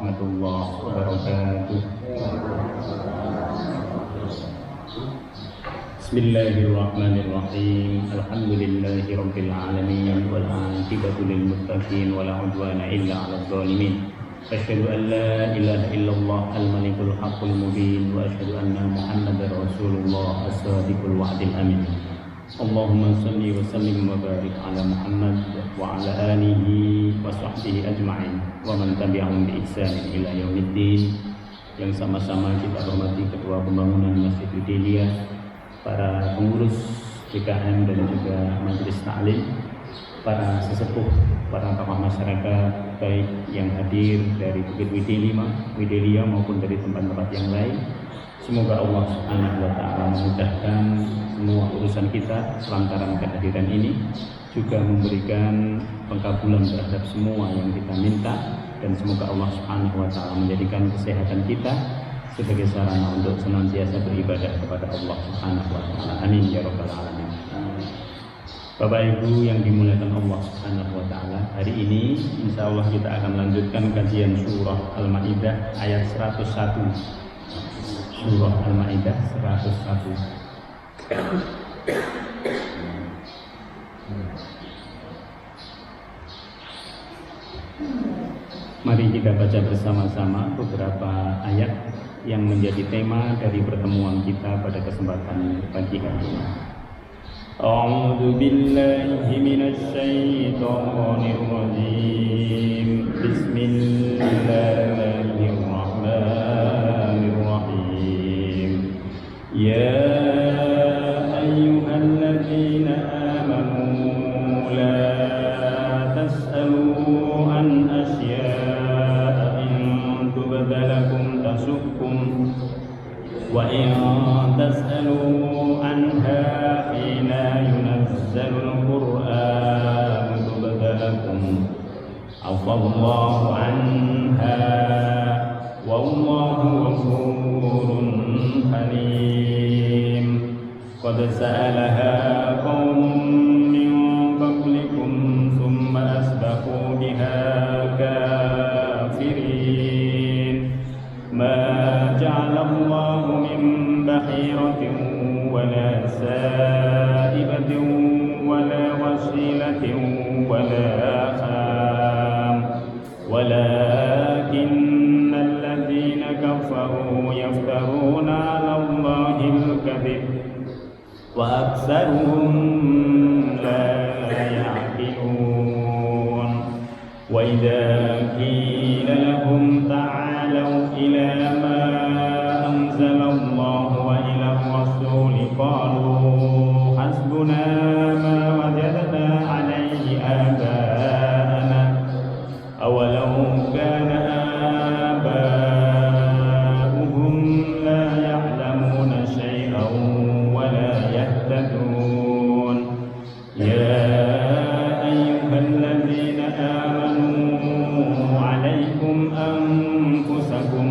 warahmatullahi wabarakatuh. Bismillahirrahmanirrahim. Alhamdulillahirabbil alamin wal 'aqibatu lil muttaqin wala 'udwana illa 'alal zalimin. Asyhadu an la ilaha illallah al-malikul haqqul mubin wa asyhadu anna Muhammadar rasulullah as-sadiqul wa'dil amin. Allahumma salli wa sallim wa barik ala Muhammad wa ala alihi wa sahbihi ajma'in wa man tabi'ahum bi ihsanin ila yaumiddin. Yang sama-sama kita hormati Ketua Pembangunan Masjid Widelia, para pengurus PKM dan juga majelis taklim, para sesepuh, para tokoh masyarakat baik yang hadir dari Bukit Widelia maupun dari tempat-tempat yang lain. Semoga Allah Subhanahu wa taala memudahkan semua urusan kita lantaran kehadiran ini, juga memberikan pengkabulan terhadap semua yang kita minta, dan semoga Allah Subhanahu wa taala menjadikan kesehatan kita sebagai sarana untuk senantiasa beribadah kepada Allah Subhanahu wa taala. Amin ya rabbal alamin. Bapak Ibu yang dimuliakan Allah Subhanahu wa taala, hari ini insyaallah kita akan lanjutkan kajian surah Al-Maidah ayat 101. Surah Al-Maidah 101. Mari kita baca bersama-sama beberapa ayat yang menjadi tema dari pertemuan kita pada kesempatan pagi hari ini. A'udzu billahi minasy syaithanir rajim. Bismillahirrahmanirrahim. Ya ayyuhalladzina amanu la tas'alu an asya'a in tubda lakum tasukkum wa in tas'alu anha hina yunazzalul qur'an tubda lakum afallahu anha wallahu ghafurun halim. Qad sa'alaha qaumun min qablikum thumma asbaqu biha kafirin. Ma ja'alallahu min bahiratin wala sa'ibatin wala wasilatin wala kham walakinna alladhina kafaru yaftaruna 'ala Allahil kadhib wa aktsaruhum la ya'qilun. Wa idza qila lahum ta'alu ila ma anzala Allah wa ila ar-rasul qalu hasbuna ma wajadna 'alayhi aba'ana awalau kana aba'uhum la ya'lamuna shay'an wa la yahtadun. Ya ayyuhalladzina amanu 'alaykum anfusakum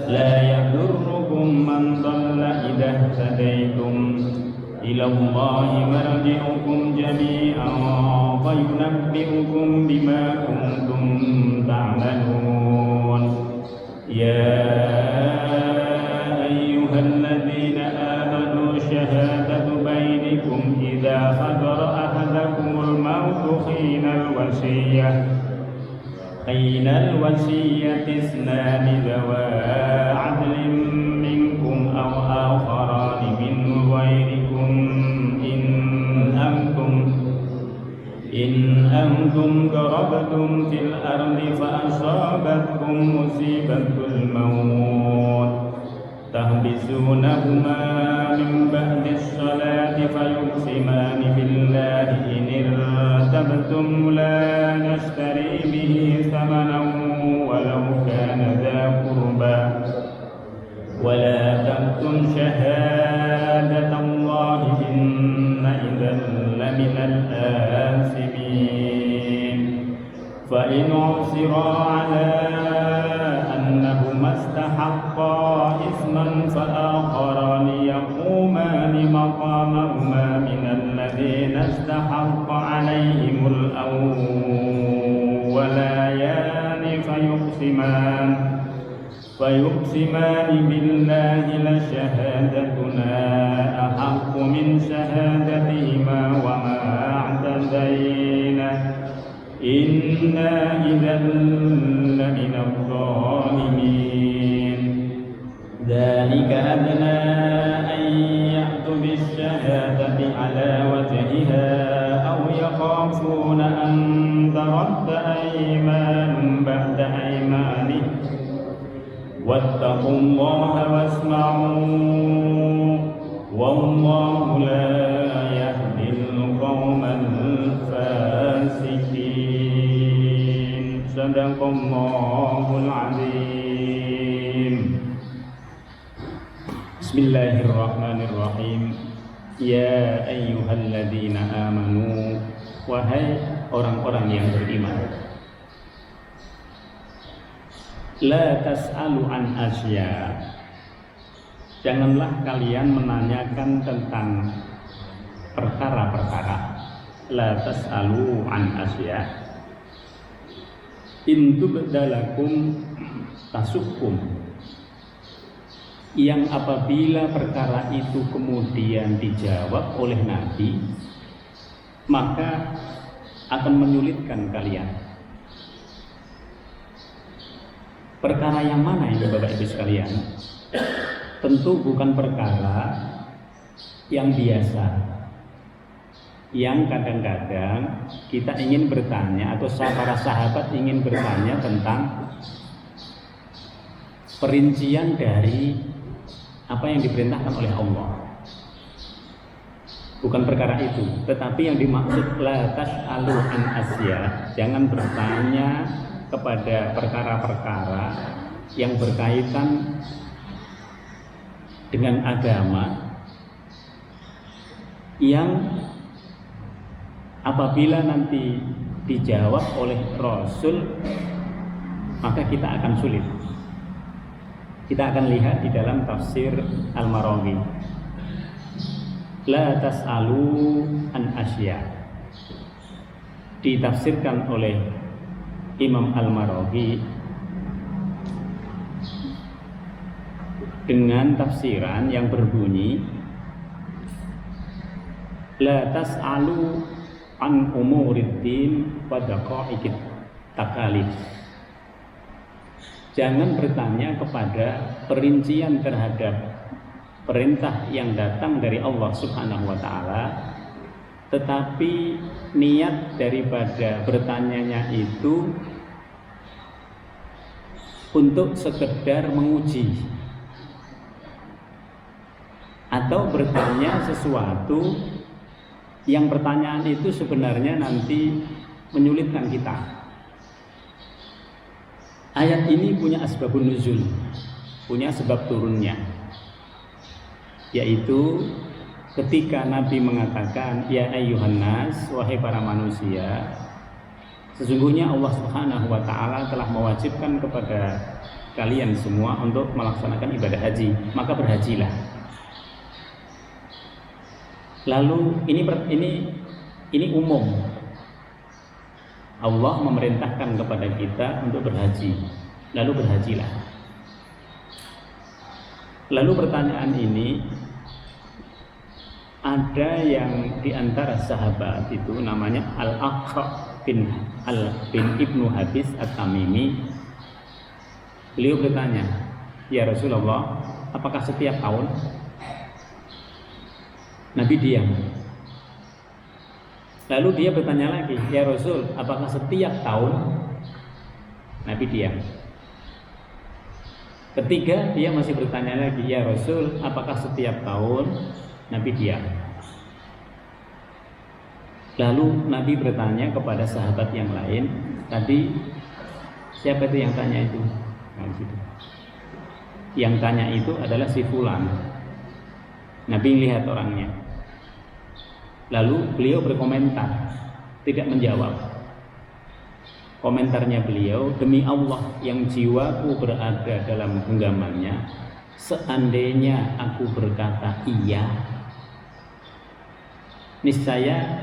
la yadurrukum man dhalla idha ihtadaytum ila Allahi marji'ukum jami'an fa yunabbi'ukum bima kuntum ta'malun. Ya ayyuhalladzina amanu shahadatu bainakum idza hadara ahadakumul mautu hinal wasiyyati isnani dhawa 'adlin minkum aw akharani min ghairikum in antum darabtum fil ardi fa asabatkum musibatul maut tahbisunahuma min ba'di as-salati fayuqsimani billahi in irtabtum la nashtari bihi thamanan walau kana dha qurba wa la taktum shahadatallahi inna idzan laminal asimin. Fa in 'usira 'ala annahuma istahaqqa isman fa akharani yaqumani maqamahuma min alladhina istahaqqa 'alayhimul awwalayani فيقسمان بالله لشهادتنا أحق من شهادتهما وما اعتدينا إنا إذا لمن الظالمين ذلك أدنى أن يأتوا بالشهادة على وجهها أو يخافون أن ترد أيمان بعد أيمانه واتقوا الله واسمعوا والله لا يهدي القوم الفاسقين صدق الله العظيم. Bismillahirrahmanirrahim. Ya ayyuhalladzina amanu, wahai orang-orang yang beriman, la tas'alu an asya, janganlah kalian menanyakan tentang perkara-perkara. La tas'alu an asya in tubdalakum tasukum, yang apabila perkara itu kemudian dijawab oleh Nabi, maka akan menyulitkan kalian. Perkara yang mana ini Bapak Ibu sekalian? Tentu bukan perkara yang biasa, yang kadang-kadang kita ingin bertanya atau para sahabat ingin bertanya tentang perincian dari apa yang diperintahkan oleh Allah. Bukan perkara itu, tetapi yang dimaksud la tas'alu an asya, jangan bertanya kepada perkara-perkara yang berkaitan dengan agama, yang apabila nanti dijawab oleh Rasul maka kita akan sulit. Kita akan lihat di dalam tafsir Al-Maraghi, la tas'alu an asya, ditafsirkan oleh Imam Al-Maraghi dengan tafsiran yang berbunyi la tas'alu an umuriddin wa daqaiqit takalif, jangan bertanya kepada perincian terhadap perintah yang datang dari Allah Subhanahu wa ta'ala, tetapi niat daripada bertanyanya itu untuk sekedar menguji atau bertanya sesuatu yang pertanyaan itu sebenarnya nanti menyulitkan kita. Ayat ini punya asbabun nuzul, punya sebab turunnya, yaitu ketika Nabi mengatakan ya ayyuhan nas, wahai para manusia, sesungguhnya Allah Subhanahu wa ta'ala telah mewajibkan kepada kalian semua untuk melaksanakan ibadah haji, maka berhajilah. Lalu ini umum, Allah memerintahkan kepada kita untuk berhaji, lalu berhajilah. Lalu pertanyaan ini, ada yang diantara sahabat itu namanya Al-Aqra bin Ibnu Habis At-Tamimi. Beliau bertanya, ya Rasulullah, apakah setiap tahun? Nabi diam. Lalu dia bertanya lagi, ya Rasul, apakah setiap tahun? Nabi diam. Ketiga, dia masih bertanya lagi, ya Rasul, apakah setiap tahun? Nabi diam. Lalu Nabi bertanya kepada sahabat yang lain, tadi siapa itu yang tanya itu? Nah, yang tanya itu adalah si fulan. Nabi lihat orangnya. Lalu beliau berkomentar, tidak menjawab. Komentarnya beliau, demi Allah yang jiwaku berada dalam genggamannya, seandainya aku berkata iya, niscaya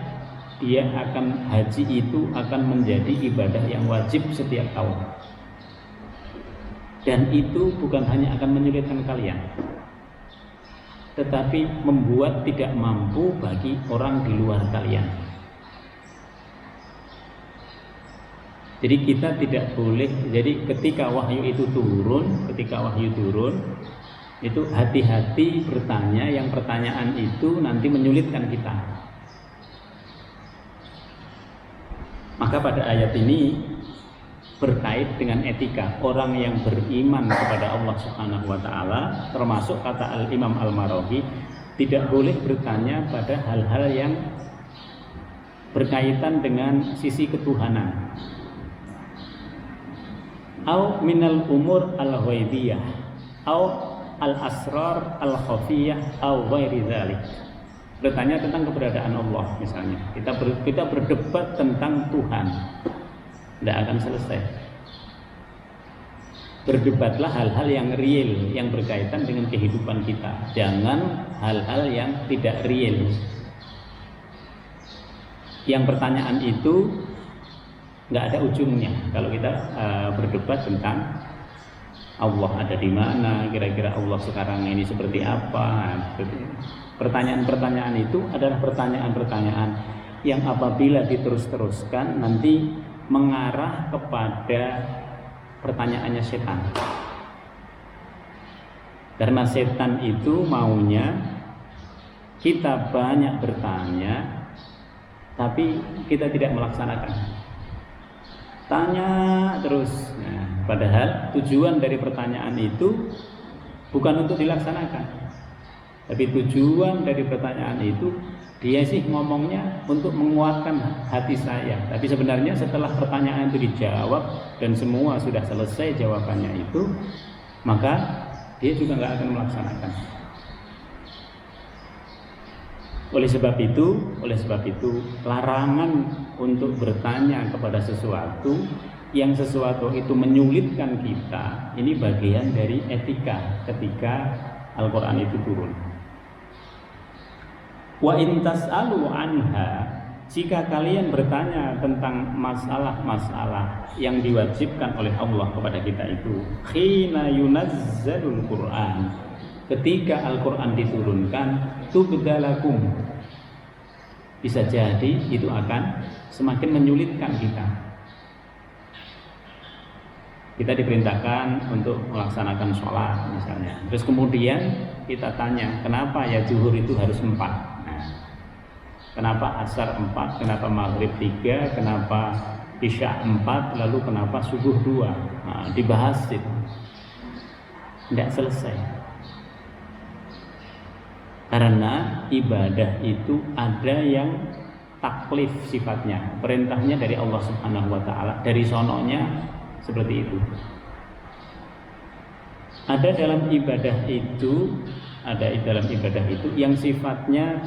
dia akan haji itu akan menjadi ibadah yang wajib setiap tahun. Dan itu bukan hanya akan menyulitkan kalian, tetapi membuat tidak mampu bagi orang di luar kalian. Jadi kita tidak boleh, jadi ketika wahyu turun, itu hati-hati bertanya, yang pertanyaan itu nanti menyulitkan kita. Maka pada ayat ini berkait dengan etika orang yang beriman kepada Allah Subhanahu wa taala, termasuk kata Al-Imam Al-Marawi, tidak boleh bertanya pada hal-hal yang berkaitan dengan sisi ketuhanan. Au minal umur al-ghaibiyah au al-asrar al-khafiyah au ghairi dzalik. Bertanya tentang keberadaan Allah misalnya. Kita berdebat tentang Tuhan. Tidak akan selesai. Berdebatlah hal-hal yang real, yang berkaitan dengan kehidupan kita. Jangan hal-hal yang tidak real. Yang pertanyaan itu nggak ada ujungnya. Kalau kita berdebat tentang Allah ada di mana, kira-kira Allah sekarang ini seperti apa. Pertanyaan-pertanyaan itu adalah pertanyaan-pertanyaan yang apabila diterus-teruskan nanti mengarah kepada pertanyaannya setan. Karena setan itu maunya kita banyak bertanya, tapi kita tidak melaksanakan. Tanya terus. Nah, padahal tujuan dari pertanyaan itu bukan untuk dilaksanakan, tapi tujuan dari pertanyaan itu dia sih ngomongnya untuk menguatkan hati saya. Tapi sebenarnya setelah pertanyaan itu dijawab dan semua sudah selesai jawabannya itu, maka dia juga nggak akan melaksanakan. Oleh sebab itu larangan untuk bertanya kepada sesuatu yang sesuatu itu menyulitkan kita, ini bagian dari etika ketika Al-Quran itu turun. Wa in tas'alu anha, jika kalian bertanya tentang masalah-masalah yang diwajibkan oleh Allah kepada kita itu, khina yunazzalul Qur'an, ketika Al-Quran diturunkan, tubdalakum, bisa jadi itu akan semakin menyulitkan kita. Kita diperintahkan untuk melaksanakan sholat misalnya, terus kemudian kita tanya, kenapa ya zuhur itu harus 4? Nah, kenapa asar 4, kenapa maghrib 3, kenapa isya 4, lalu kenapa subuh 2? Nah, dibahas itu tidak selesai. Karena ibadah itu ada yang taklif sifatnya, perintahnya dari Allah Subhanahu wa taala, dari sononya seperti itu. Ada dalam ibadah itu yang sifatnya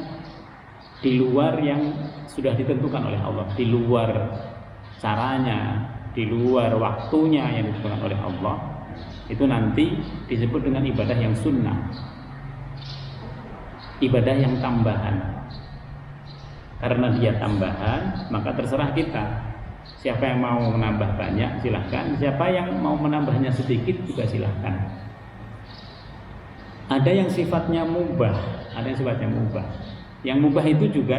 di luar yang sudah ditentukan oleh Allah, di luar caranya, di luar waktunya yang ditentukan oleh Allah. Itu nanti disebut dengan ibadah yang sunnah, ibadah yang tambahan. Karena dia tambahan, maka terserah kita. Siapa yang mau menambah banyak silahkan, siapa yang mau menambahnya sedikit juga silahkan. Ada yang sifatnya mubah, ada yang sifatnya mubah. Yang mubah itu juga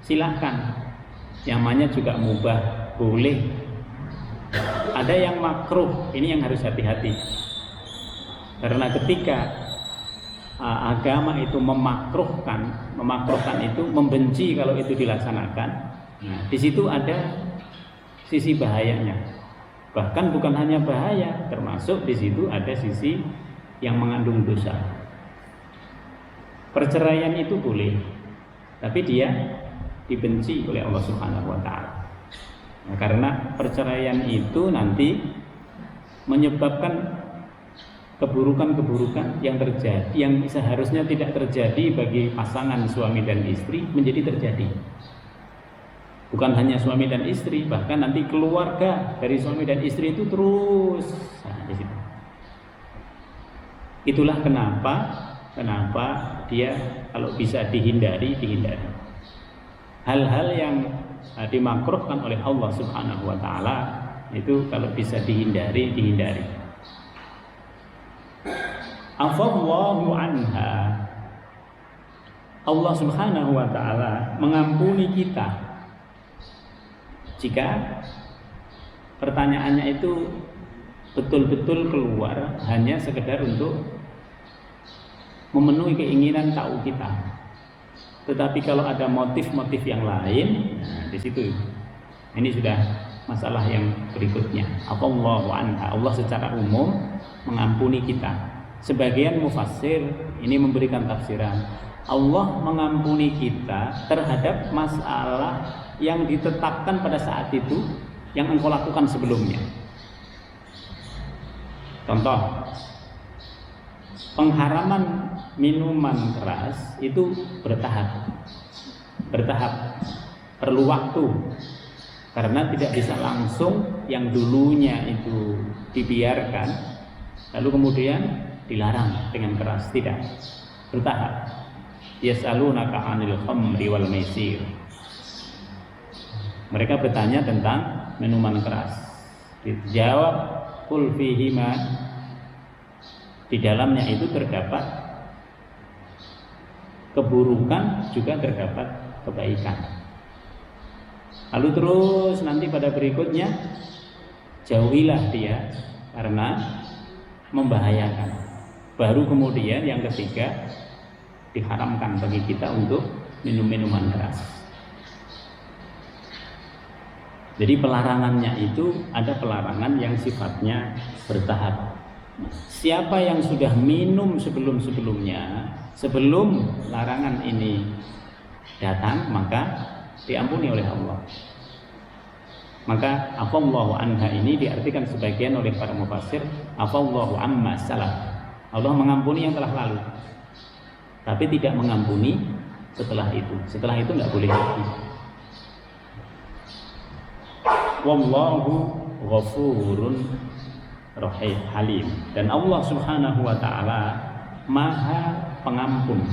silahkan, yang namanya juga mubah, boleh. Ada yang makruh, ini yang harus hati-hati. Karena ketika agama itu memakruhkan itu membenci kalau itu dilaksanakan. Nah, di situ ada sisi bahayanya. Bahkan bukan hanya bahaya, termasuk di situ ada sisi yang mengandung dosa. Perceraian itu boleh, tapi dia dibenci oleh Allah Subhanahu wa taala. Nah, karena perceraian itu nanti menyebabkan keburukan-keburukan yang terjadi, yang seharusnya tidak terjadi bagi pasangan suami dan istri, menjadi terjadi. Bukan hanya suami dan istri, bahkan nanti keluarga dari suami dan istri itu terus. Nah, di situ. Itulah kenapa dia kalau bisa dihindari. Hal-hal yang dimakruhkan oleh Allah Subhanahu wa taala Itu kalau bisa dihindari, dihindari. Afallahu anha. Allah Subhanahu wa ta'ala mengampuni kita jika pertanyaannya itu betul-betul keluar hanya sekedar untuk memenuhi keinginan tahu kita. Tetapi kalau ada motif-motif yang lain, nah di situ ini sudah masalah yang berikutnya. Afallahu anha. Allah secara umum mengampuni kita. Sebagian mufassir ini memberikan tafsiran, Allah mengampuni kita terhadap masalah yang ditetapkan pada saat itu yang engkau lakukan sebelumnya. Contoh, pengharaman minuman keras itu bertahap, perlu waktu, karena tidak bisa langsung yang dulunya itu dibiarkan lalu kemudian dilarang dengan keras, tidak, bertahap. Yas'alunaka 'anil khamri wal maisir. Mereka bertanya tentang minuman keras. Dijawab, qul fihima, di dalamnya itu terdapat keburukan, juga terdapat kebaikan. Lalu terus nanti pada berikutnya, jauhilah dia karena membahayakan. Baru kemudian yang ketiga, diharamkan bagi kita untuk minum minuman keras. Jadi pelarangannya itu ada pelarangan yang sifatnya bertahap. Siapa yang sudah minum sebelum-sebelumnya, sebelum larangan ini datang, maka diampuni oleh Allah. Maka afallahu anha ini diartikan sebagian oleh para mufassir afallahu amma salaf. Allah mengampuni yang telah lalu, tapi tidak mengampuni setelah itu. Setelah itu nggak boleh lagi. Wallahu ghafurun halim. Dan Allah Subhanahu wa ta'ala Maha Pengampun.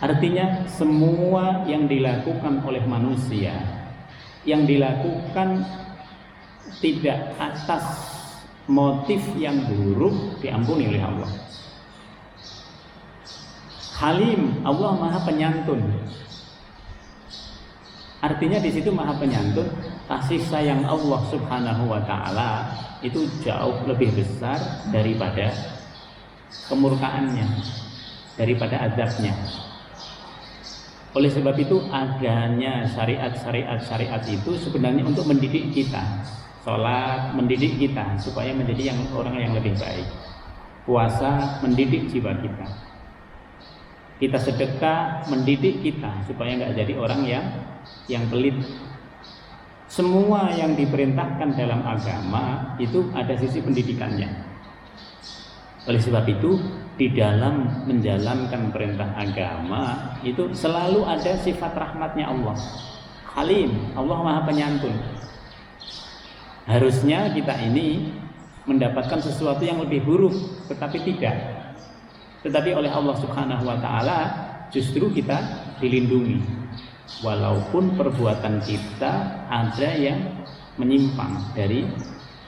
Artinya semua yang dilakukan oleh manusia, yang dilakukan tidak atas motif yang buruk, diampuni oleh Allah. Halim, Allah Maha Penyantun. Artinya di situ Maha Penyantun, kasih sayang Allah Subhanahu wa ta'ala itu jauh lebih besar daripada kemurkaannya, daripada azabnya. Oleh sebab itu adanya syariat itu sebenarnya untuk mendidik kita. Sholat mendidik kita supaya menjadi orang yang lebih baik. Puasa mendidik jiwa kita. Kita sedekah mendidik kita supaya nggak jadi orang yang pelit. Semua yang diperintahkan dalam agama itu ada sisi pendidikannya. Oleh sebab itu di dalam menjalankan perintah agama itu selalu ada sifat rahmatnya Allah. Halim, Allah Maha Penyantun. Harusnya kita ini mendapatkan sesuatu yang lebih buruk, tetapi tidak. Tetapi oleh Allah Subhanahu wa ta'ala justru kita dilindungi. Walaupun perbuatan kita ada yang menyimpang dari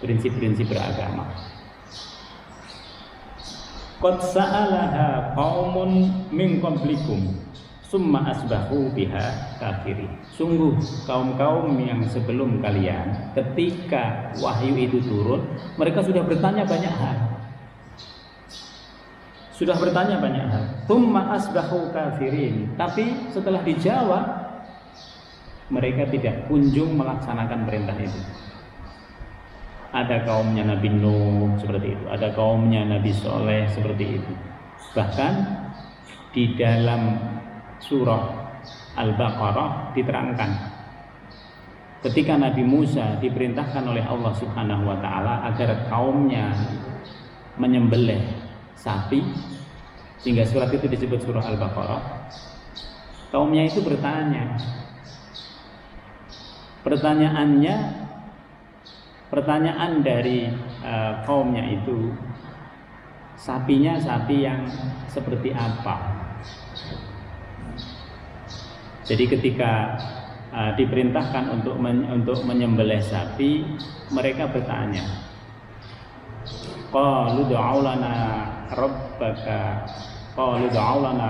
prinsip-prinsip beragama. Qad sa'alaha qaumun min qablikum summa asbahu biha kafirin. Sungguh kaum-kaum yang sebelum kalian ketika wahyu itu turun, mereka sudah bertanya banyak hal. Summa asbahu kafirin. Tapi setelah dijawab, mereka tidak kunjung melaksanakan perintah itu. Ada kaumnya Nabi Nuh seperti itu, ada kaumnya Nabi Soleh seperti itu. Bahkan di dalam surah Al-Baqarah diterangkan ketika Nabi Musa diperintahkan oleh Allah Subhanahu wa ta'ala agar kaumnya menyembelih sapi, sehingga surat itu disebut surah Al-Baqarah. Kaumnya itu bertanya, pertanyaan dari kaumnya itu, sapinya sapi yang seperti apa? Jadi ketika diperintahkan untuk menyembelih sapi, mereka bertanya, qalu du'au lana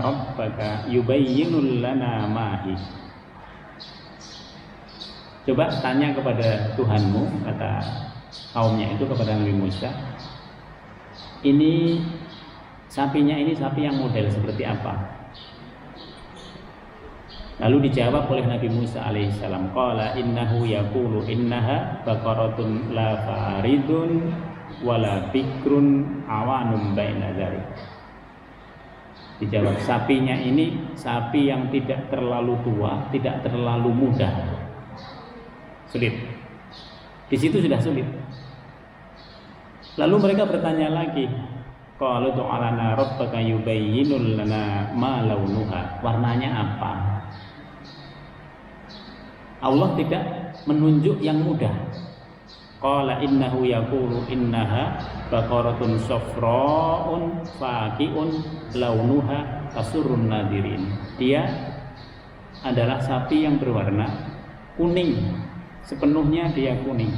rabbaka yubayyinul lana mahi. Coba tanya kepada Tuhanmu, kata kaumnya itu kepada Nabi Musa, ini sapinya ini sapi yang model seperti apa? Lalu dijawab oleh Nabi Musa alaihissalam, qala innahu yaqulu innaha baqaratun la faridun wala bikrun awanum baina dzalik. Dijawab, sapinya ini sapi yang tidak terlalu tua, tidak terlalu muda. Sulit. Di situ sudah sulit. Lalu mereka bertanya lagi, qalu tu'alana rabbaka yubayyinul lana ma launuha. Warnanya apa? Allah tidak menunjuk yang mudah. Qala innahu yaqulu innaha baqaratun safra'un faqi'un launuha tasurrun nadirin. Dia adalah sapi yang berwarna kuning, sepenuhnya dia kuning.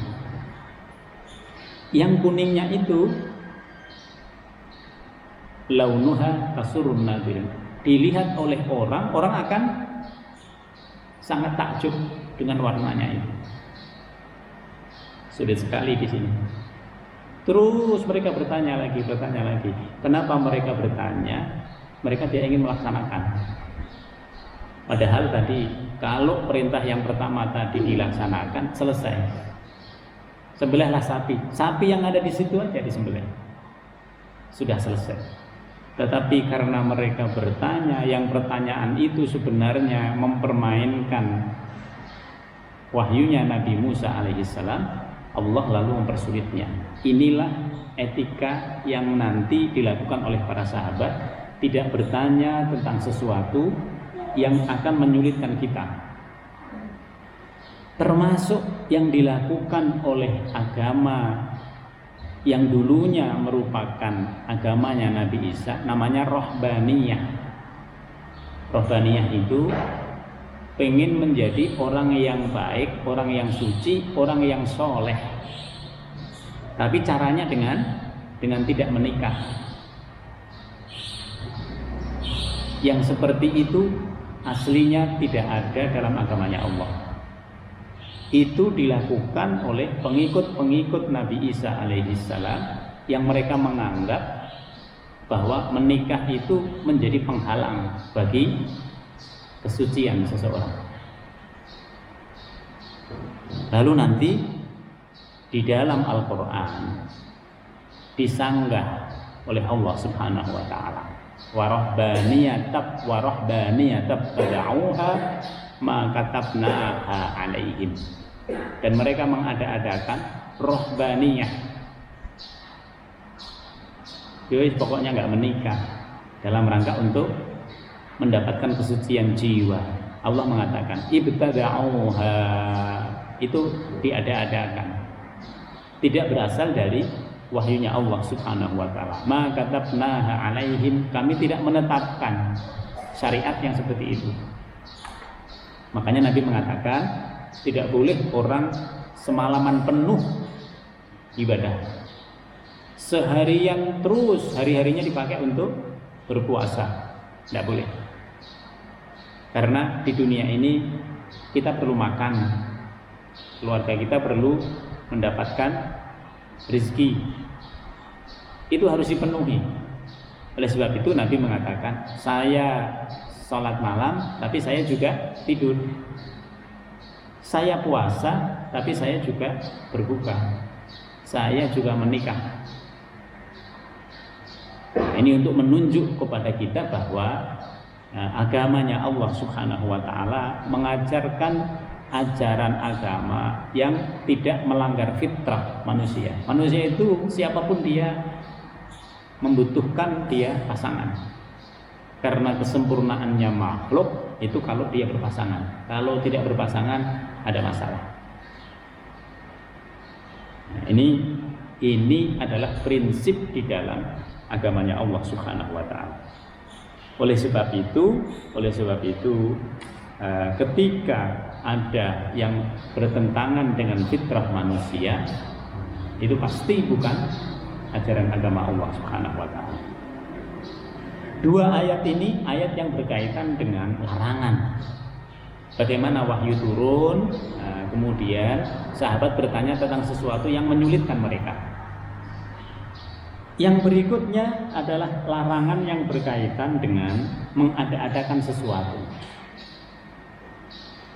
Yang kuningnya itu launuha tasurrun nadirin. Dilihat oleh orang akan sangat takjub dengan warnanya itu. Sulit sekali di sini. Terus mereka bertanya lagi. Kenapa mereka bertanya? Mereka tidak ingin melaksanakan. Padahal tadi kalau perintah yang pertama tadi dilaksanakan, selesai. Sembelihlah sapi. Sapi yang ada di situ aja disembelih. Sudah selesai. Tetapi karena mereka bertanya, yang pertanyaan itu sebenarnya mempermainkan wahyunya Nabi Musa alaihissalam, Allah lalu mempersulitnya. Inilah etika yang nanti dilakukan oleh para sahabat, tidak bertanya tentang sesuatu yang akan menyulitkan kita. Termasuk yang dilakukan oleh agama yang dulunya merupakan agamanya Nabi Isa, namanya rohbaniyah. Rohbaniyah itu pengen menjadi orang yang baik, orang yang suci, orang yang soleh. Tapi caranya dengan tidak menikah. Yang seperti itu aslinya tidak ada dalam agamanya Allah. Itu dilakukan oleh pengikut-pengikut Nabi Isa alaihissalam yang mereka menganggap bahwa menikah itu menjadi penghalang bagi kesucian seseorang. Lalu nanti di dalam Al-Quran disanggah oleh Allah Subhanahu wa ta'ala, warahbaniyatab tada'uha ma katabnaha alaihim. Dan mereka mengada-adakan rohbaniyah. Jadi pokoknya nggak menikah dalam rangka untuk mendapatkan kesucian jiwa. Allah mengatakan ibtada'uha, itu diada-adakan, tidak berasal dari wahyunya Allah Subhanahu wa ta'ala. Ma katabnaha alaihim, kami tidak menetapkan syariat yang seperti itu. Makanya Nabi mengatakan tidak boleh orang semalaman penuh ibadah, seharian terus, hari-harinya dipakai untuk berpuasa. Tidak boleh. Karena di dunia ini kita perlu makan, keluarga kita perlu mendapatkan rezeki, itu harus dipenuhi. Oleh sebab itu Nabi mengatakan, saya sholat malam tapi saya juga tidur, saya puasa tapi saya juga berbuka, saya juga menikah. Nah, ini untuk menunjuk kepada kita bahwa agamanya Allah Subhanahu wa ta'ala mengajarkan ajaran agama yang tidak melanggar fitrah manusia. Manusia itu siapapun dia membutuhkan dia pasangan. Karena kesempurnaannya makhluk itu kalau dia berpasangan. Kalau tidak berpasangan ada masalah. Nah, ini adalah prinsip di dalam agamanya Allah Subhanahu wa ta'ala. Oleh sebab itu ketika ada yang bertentangan dengan fitrah manusia, itu pasti bukan ajaran agama Allah Subhanahu wa taala. Dua ayat ini ayat yang berkaitan dengan larangan. Bagaimana wahyu turun, kemudian sahabat bertanya tentang sesuatu yang menyulitkan mereka. Yang berikutnya adalah larangan yang berkaitan dengan mengada-adakan sesuatu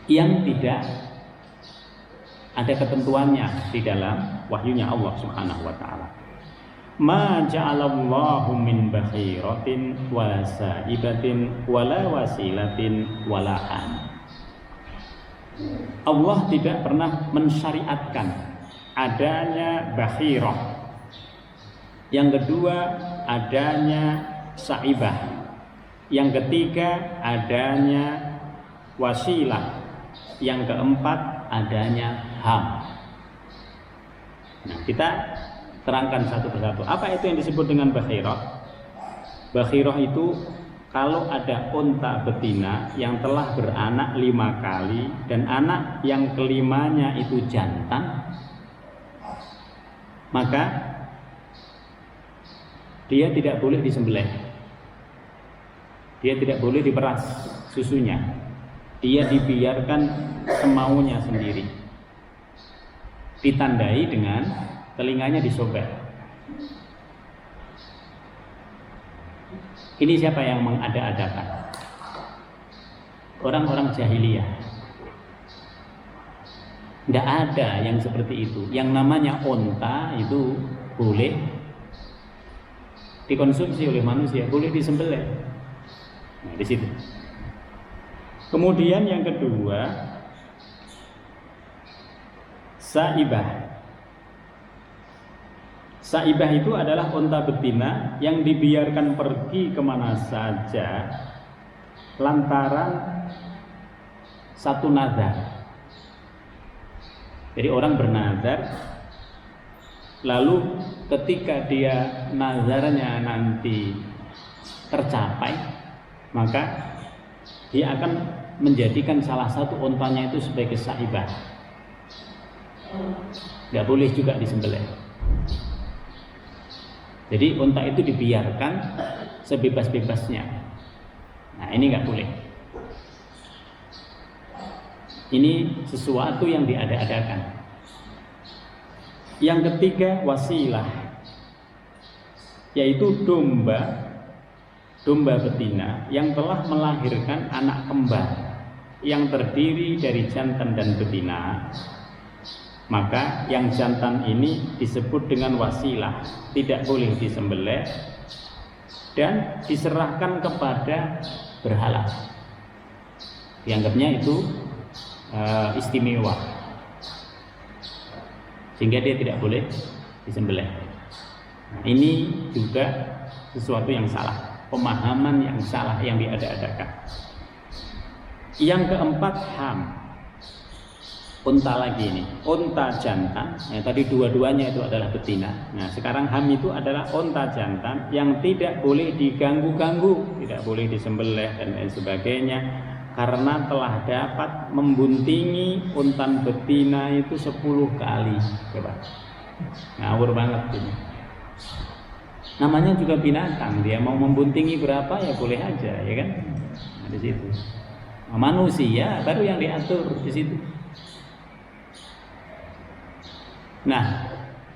yang tidak ada ketentuannya di dalam wahyunya Allah Subhanahu wa taala. Ma ja'alallahu min bakhiratin wala sa'ibatin wala wasilatin wala an. Allah tidak pernah mensyariatkan adanya bakhirah. Yang kedua adanya sa'ibah. Yang ketiga adanya wasilah. Yang keempat adanya ham. Nah, kita terangkan satu persatu. Apa itu yang disebut dengan bakhirah? Bakhirah itu kalau ada unta betina yang telah beranak 5 kali dan anak yang kelimanya itu jantan, maka dia tidak boleh disembelih. Dia tidak boleh diperas susunya. Dia dibiarkan semaunya sendiri. Ditandai dengan telinganya disobek. Ini siapa yang mengada-adakan? Orang-orang jahiliyah. Tidak ada yang seperti itu. Yang namanya unta itu boleh dikonsumsi oleh manusia, boleh disembelih. Nah, di situ. Kemudian yang kedua, sa'ibah. Sa'ibah itu adalah unta betina yang dibiarkan pergi kemana saja lantaran satu nazar. Jadi orang bernazar, lalu ketika dia nazarnya nanti tercapai, maka dia akan menjadikan salah satu untanya itu sebagai sa'ibah. Tidak boleh juga disembelih. Jadi unta itu dibiarkan sebebas-bebasnya. Nah, ini nggak boleh. Ini sesuatu yang diada-adakan. Yang ketiga wasilah, yaitu domba betina yang telah melahirkan anak kembar yang terdiri dari jantan dan betina. Maka yang jantan ini disebut dengan wasilah, tidak boleh disembelih dan diserahkan kepada berhala. Dianggapnya itu istimewa, sehingga dia tidak boleh disembelih. Nah, ini juga sesuatu yang salah, pemahaman yang salah yang diada-adakan. Yang keempat ham. Unta lagi ini, unta jantan. Nah, tadi dua-duanya itu adalah betina. Nah, sekarang ham itu adalah unta jantan yang tidak boleh diganggu-ganggu, tidak boleh disembelih dan lain sebagainya, karena telah dapat membuntingi unta betina itu 10 kali. Coba, ngawur banget ini. Namanya juga binatang, dia mau membuntingi berapa ya boleh aja, ya kan? Nah, di situ. Nah, manusia baru yang diatur di situ. Nah,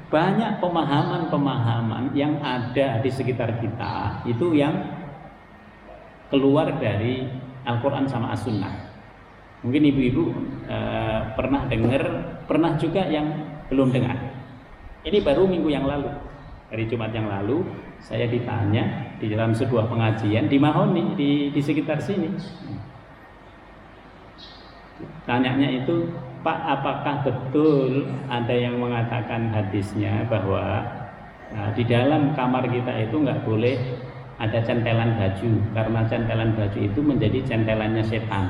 banyak pemahaman-pemahaman yang ada di sekitar kita itu yang keluar dari Al-Quran sama As-Sunnah. Mungkin ibu-ibu pernah dengar, pernah juga yang belum dengar. Ini baru minggu yang lalu, hari Jumat yang lalu, saya ditanya di dalam sebuah pengajian di Mahoni, di sekitar sini. Tanyanya itu, Pak, apakah betul ada yang mengatakan hadisnya bahwa di dalam kamar kita itu nggak boleh ada centelan baju, karena centelan baju itu menjadi centelannya setan?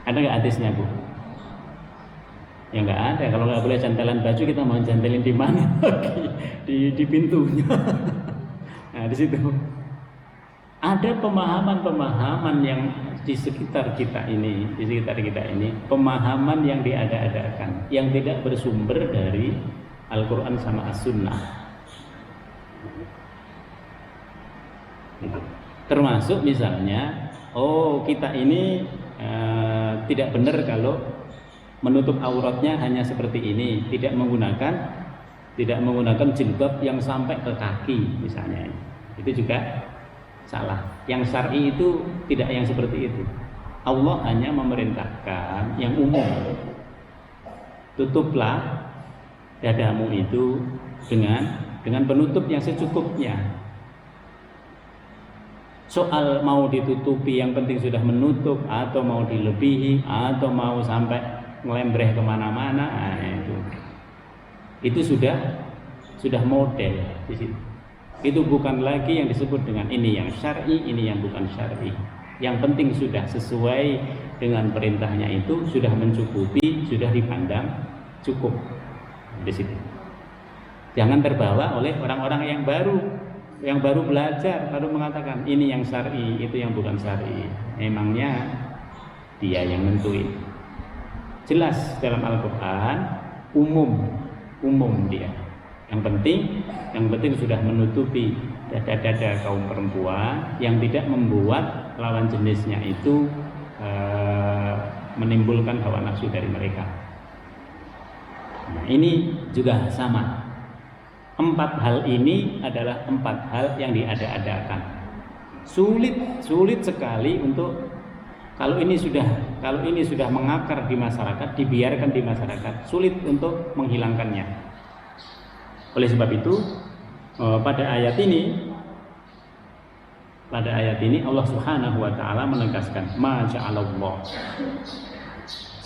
Ada nggak hadisnya, Bu? Ya nggak ada. Kalau nggak boleh centelan baju, kita mau centelin di mana? di pintunya. Nah, di situ. Ada pemahaman-pemahaman yang di sekitar kita ini, pemahaman yang diada-adakan, yang tidak bersumber dari Al-Quran sama As-Sunnah. Termasuk misalnya, kita ini tidak benar kalau menutup auratnya hanya seperti ini, tidak menggunakan jilbab yang sampai ke kaki misalnya. Itu juga salah. Yang syar'i itu tidak yang seperti itu. Allah hanya memerintahkan yang umum. Tutuplah dadamu itu dengan penutup yang secukupnya. Soal mau ditutupi, yang penting sudah menutup, atau mau dilebihi, atau mau sampai ngelembreh kemana-mana, itu sudah model di situ. Itu bukan lagi yang disebut dengan ini yang syar'i, ini yang bukan syar'i. Yang penting sudah sesuai dengan perintahnya, itu sudah mencukupi, sudah dipandang cukup di situ. Jangan terbawa oleh orang-orang yang baru belajar, baru mengatakan ini yang syar'i, itu yang bukan syar'i. Emangnya dia yang nentuin. Jelas dalam Al-Quran umum dia. Yang penting sudah menutupi dada-dada kaum perempuan, yang tidak membuat lawan jenisnya itu menimbulkan hawa nafsu dari mereka. Nah, ini juga sama. 4 hal ini adalah 4 hal yang diada-adakan. Sulit sekali untuk kalau ini sudah mengakar di masyarakat, dibiarkan di masyarakat, sulit untuk menghilangkannya. Oleh sebab itu, pada ayat ini Allah Subhanahu wa taala menegaskan, ma ja'alallah.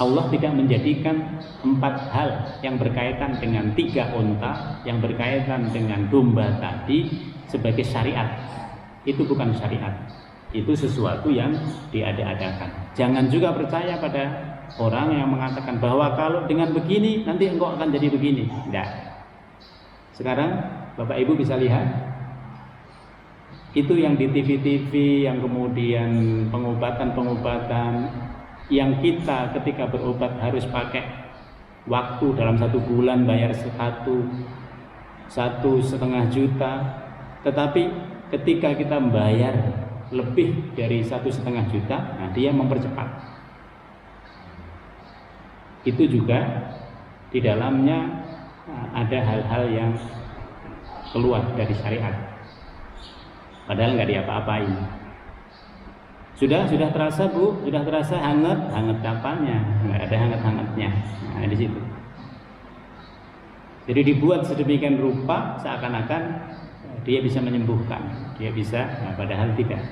Allah tidak menjadikan 4 hal yang berkaitan dengan 3 unta, yang berkaitan dengan domba tadi sebagai syariat. Itu bukan syariat. Itu sesuatu yang diada-adakan. Jangan juga percaya pada orang yang mengatakan bahwa kalau dengan begini nanti engkau akan jadi begini. Tidak. Sekarang Bapak Ibu bisa lihat, itu yang di TV-TV, yang kemudian pengobatan yang kita ketika berobat harus pakai waktu dalam 1 bulan bayar 1,5 juta, tetapi ketika kita membayar lebih dari 1,5 juta, nah dia mempercepat. Itu juga di dalamnya ada hal-hal yang keluar dari syariat, padahal nggak diapa-apain. Sudah terasa Bu, sudah terasa hangat kapalnya, nggak ada hangat-hangatnya. Nah, di situ. Jadi dibuat sedemikian rupa seakan-akan dia bisa menyembuhkan, dia bisa, nah, padahal tidak.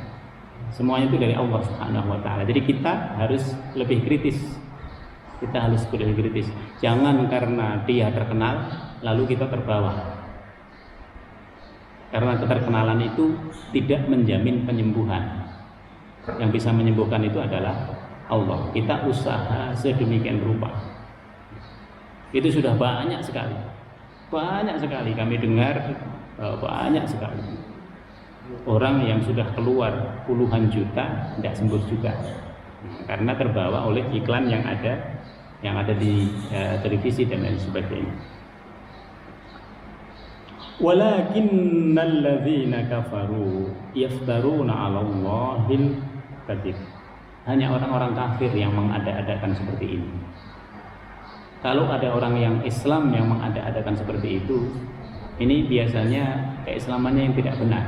Semuanya itu dari Allah Subhanahu wa taala. Jadi kita harus lebih kritis. Jangan karena dia terkenal lalu kita terbawa. Karena keterkenalan itu tidak menjamin penyembuhan. Yang bisa menyembuhkan itu adalah Allah. Kita usaha sedemikian rupa. Itu sudah banyak sekali kami dengar, banyak sekali orang yang sudah keluar puluhan juta tidak sembuh juga, karena terbawa oleh iklan yang ada di televisi dan lain sebagainya. Walakinnal ladzina kafaru yaftaruna 'alallahil kadzib. Hanya orang-orang kafir yang mengada-adakan seperti ini. Kalau ada orang yang Islam yang mengada-adakan seperti itu, ini biasanya keislamannya yang tidak benar.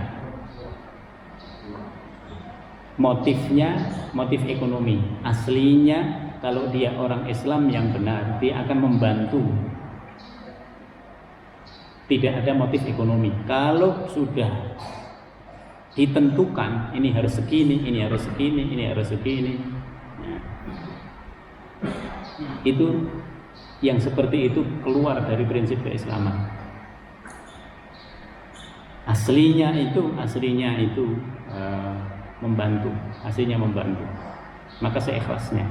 Motifnya motif ekonomi. Aslinya kalau dia orang Islam yang benar, dia akan membantu. Tidak ada motif ekonomi. Kalau sudah ditentukan ini harus segini, ini harus segini, ini harus segini, nah, itu yang seperti itu keluar dari prinsip keislaman. Aslinya itu membantu, aslinya membantu. Maka seikhlasnya.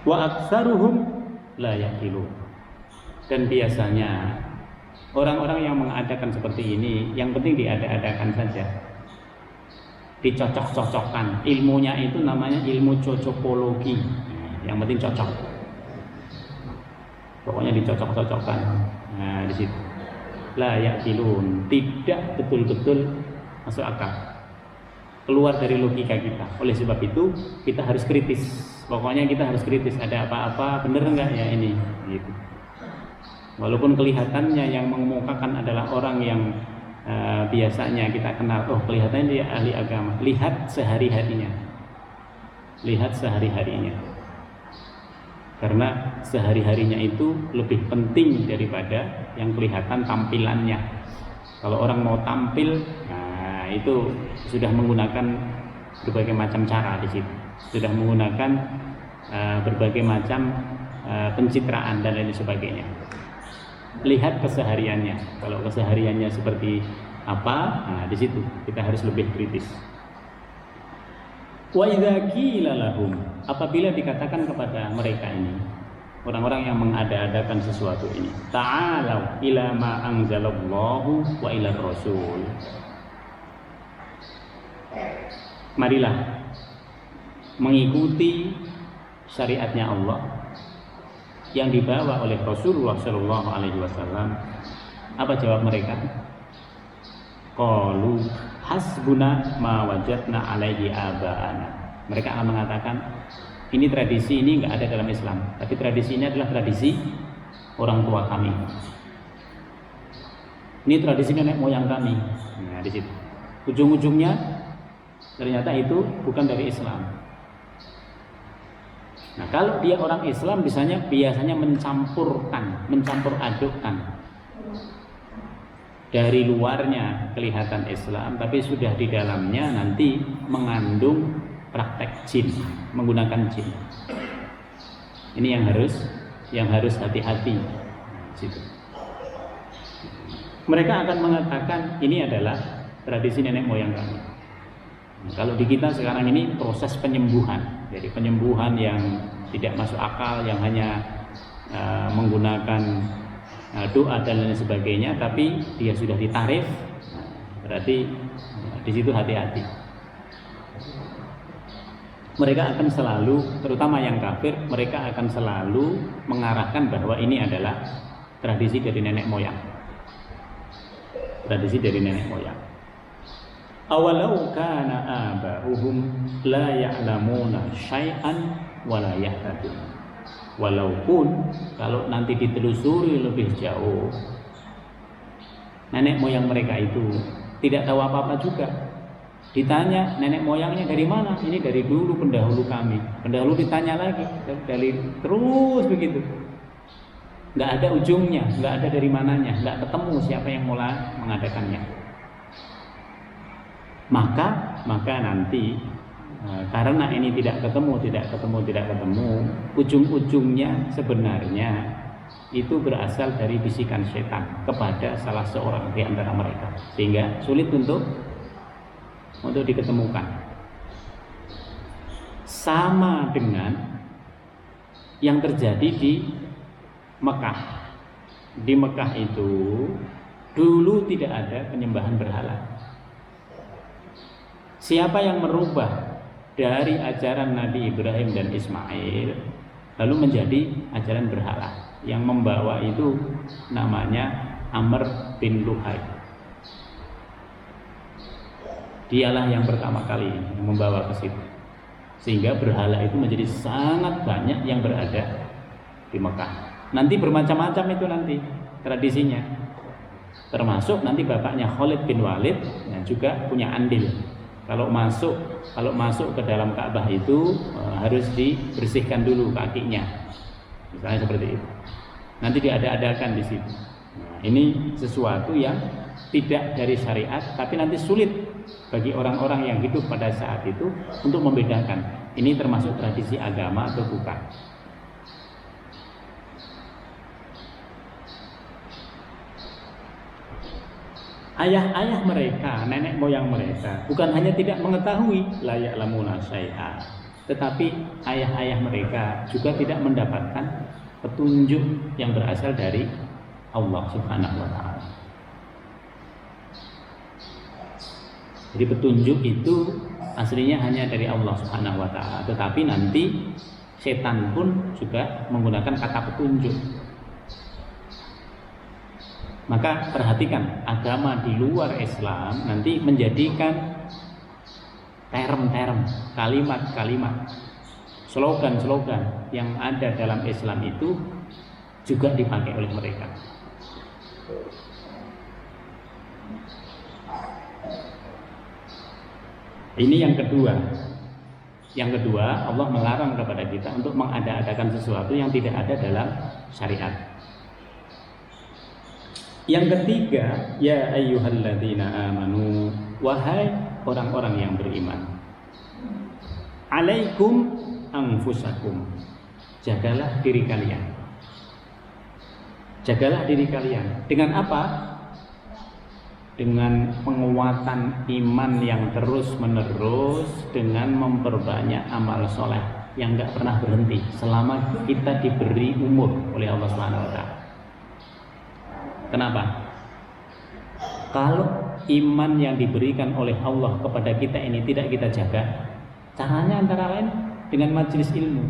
Wa aktsaruhum la yaqilun. Dan biasanya Orang-orang yang mengadakan seperti ini, yang penting diada-adakan saja, dicocok-cocokkan. Ilmunya itu namanya ilmu cocokologi. Yang penting cocok. Pokoknya dicocok-cocokkan. Nah, di situ. La ya'qilun, tidak betul-betul masuk akal. Keluar dari logika kita. Oleh sebab itu, kita harus kritis. Pokoknya kita harus kritis. Ada apa-apa, bener enggak ya ini? Gitu. Walaupun kelihatannya yang mengemukakan adalah orang yang biasanya kita kenal, oh kelihatannya dia ahli agama. Lihat sehari-harinya. Lihat sehari-harinya. Karena sehari-harinya itu lebih penting daripada yang kelihatan tampilannya. Kalau orang mau tampil, nah itu sudah menggunakan berbagai macam cara di situ. Sudah menggunakan berbagai macam pencitraan dan lain sebagainya. Lihat kesehariannya. Kalau kesehariannya seperti apa, nah di situ kita harus lebih kritis. Wa idza qila lahum, apabila dikatakan kepada mereka ini, orang-orang yang mengada-adakan sesuatu ini, ta'alau ila ma anzalallahu wa ila rasul. Marilah mengikuti syariatnya Allah yang dibawa oleh Rasulullah Shallallahu Alaihi Wasallam. Apa jawab mereka? Qalu hasbuna ma wajadna alaihi aba'ana. Mereka akan mengatakan, ini tradisi ini enggak ada dalam Islam, tapi tradisi ini adalah tradisi orang tua kami. Ini tradisi nenek moyang kami. Nah, di situ. Ujung-ujungnya ternyata itu bukan dari Islam. Nah, kalau dia orang Islam biasanya mencampur adukkan. Dari luarnya kelihatan Islam, tapi sudah di dalamnya nanti mengandung praktek jin, menggunakan jin. Ini yang harus hati-hati. Mereka akan mengatakan ini adalah tradisi nenek moyang kami. Nah, kalau di kita sekarang ini proses penyembuhan, jadi penyembuhan yang tidak masuk akal, yang hanya menggunakan doa dan lain sebagainya, tapi dia sudah ditarif, berarti di situ hati-hati. Mereka akan selalu, terutama yang kafir, mereka akan selalu mengarahkan bahwa ini adalah tradisi dari nenek moyang. Tradisi dari nenek moyang. Awalau kana aba'uhum la ya'lamuna syai'an wa la yahtadun. Walaupun kalau nanti ditelusuri lebih jauh, nenek moyang mereka itu tidak tahu apa-apa juga. Ditanya nenek moyangnya dari mana? Ini dari dulu pendahulu kami. Pendahulu ditanya lagi, dari terus begitu. Nggak ada ujungnya, nggak ada dari mananya, nggak ketemu siapa yang mulai mengadakannya. Maka nanti karena ini tidak ketemu, ujung-ujungnya sebenarnya itu berasal dari bisikan setan kepada salah seorang di antara mereka, sehingga sulit untuk diketemukan. Sama dengan yang terjadi di Mekah. Di Mekah itu dulu tidak ada penyembahan berhala. Siapa yang merubah dari ajaran Nabi Ibrahim dan Ismail lalu menjadi ajaran berhala, yang membawa itu namanya Amr bin Luhai. Dialah yang pertama kali membawa ke situ, sehingga berhala itu menjadi sangat banyak yang berada di Mekah. Nanti bermacam-macam itu nanti tradisinya, termasuk nanti bapaknya Khalid bin Walid yang juga punya andil. Kalau masuk ke dalam Ka'bah itu harus dibersihkan dulu kakinya, misalnya seperti itu. Nanti diada-adakan di situ. Nah, ini sesuatu yang tidak dari syariat, tapi nanti sulit bagi orang-orang yang hidup pada saat itu untuk membedakan ini termasuk tradisi agama atau bukan. Ayah-ayah mereka, nenek moyang mereka bukan hanya tidak mengetahui la ya'lamuna syai'a, tetapi ayah-ayah mereka juga tidak mendapatkan petunjuk yang berasal dari Allah Subhanahu wa taala. Jadi petunjuk itu aslinya hanya dari Allah Subhanahu wa taala, tetapi nanti setan pun juga menggunakan kata petunjuk. Maka perhatikan, agama di luar Islam nanti menjadikan term-term, kalimat-kalimat, slogan-slogan yang ada dalam Islam itu juga dipakai oleh mereka. Ini yang kedua. Yang kedua, Allah melarang kepada kita untuk mengada-adakan sesuatu yang tidak ada dalam syariat. Yang ketiga, ya ayyuhalladzina amanu, wahai orang-orang yang beriman, alaikum anfusakum, jagalah diri kalian. Jagalah diri kalian. Dengan apa? Dengan penguatan iman yang terus menerus, dengan memperbanyak amal soleh yang gak pernah berhenti selama kita diberi umur oleh Allah Subhanahu wa taala. Kenapa? Kalau iman yang diberikan oleh Allah kepada kita ini tidak kita jaga, caranya antara lain dengan majelis ilmu.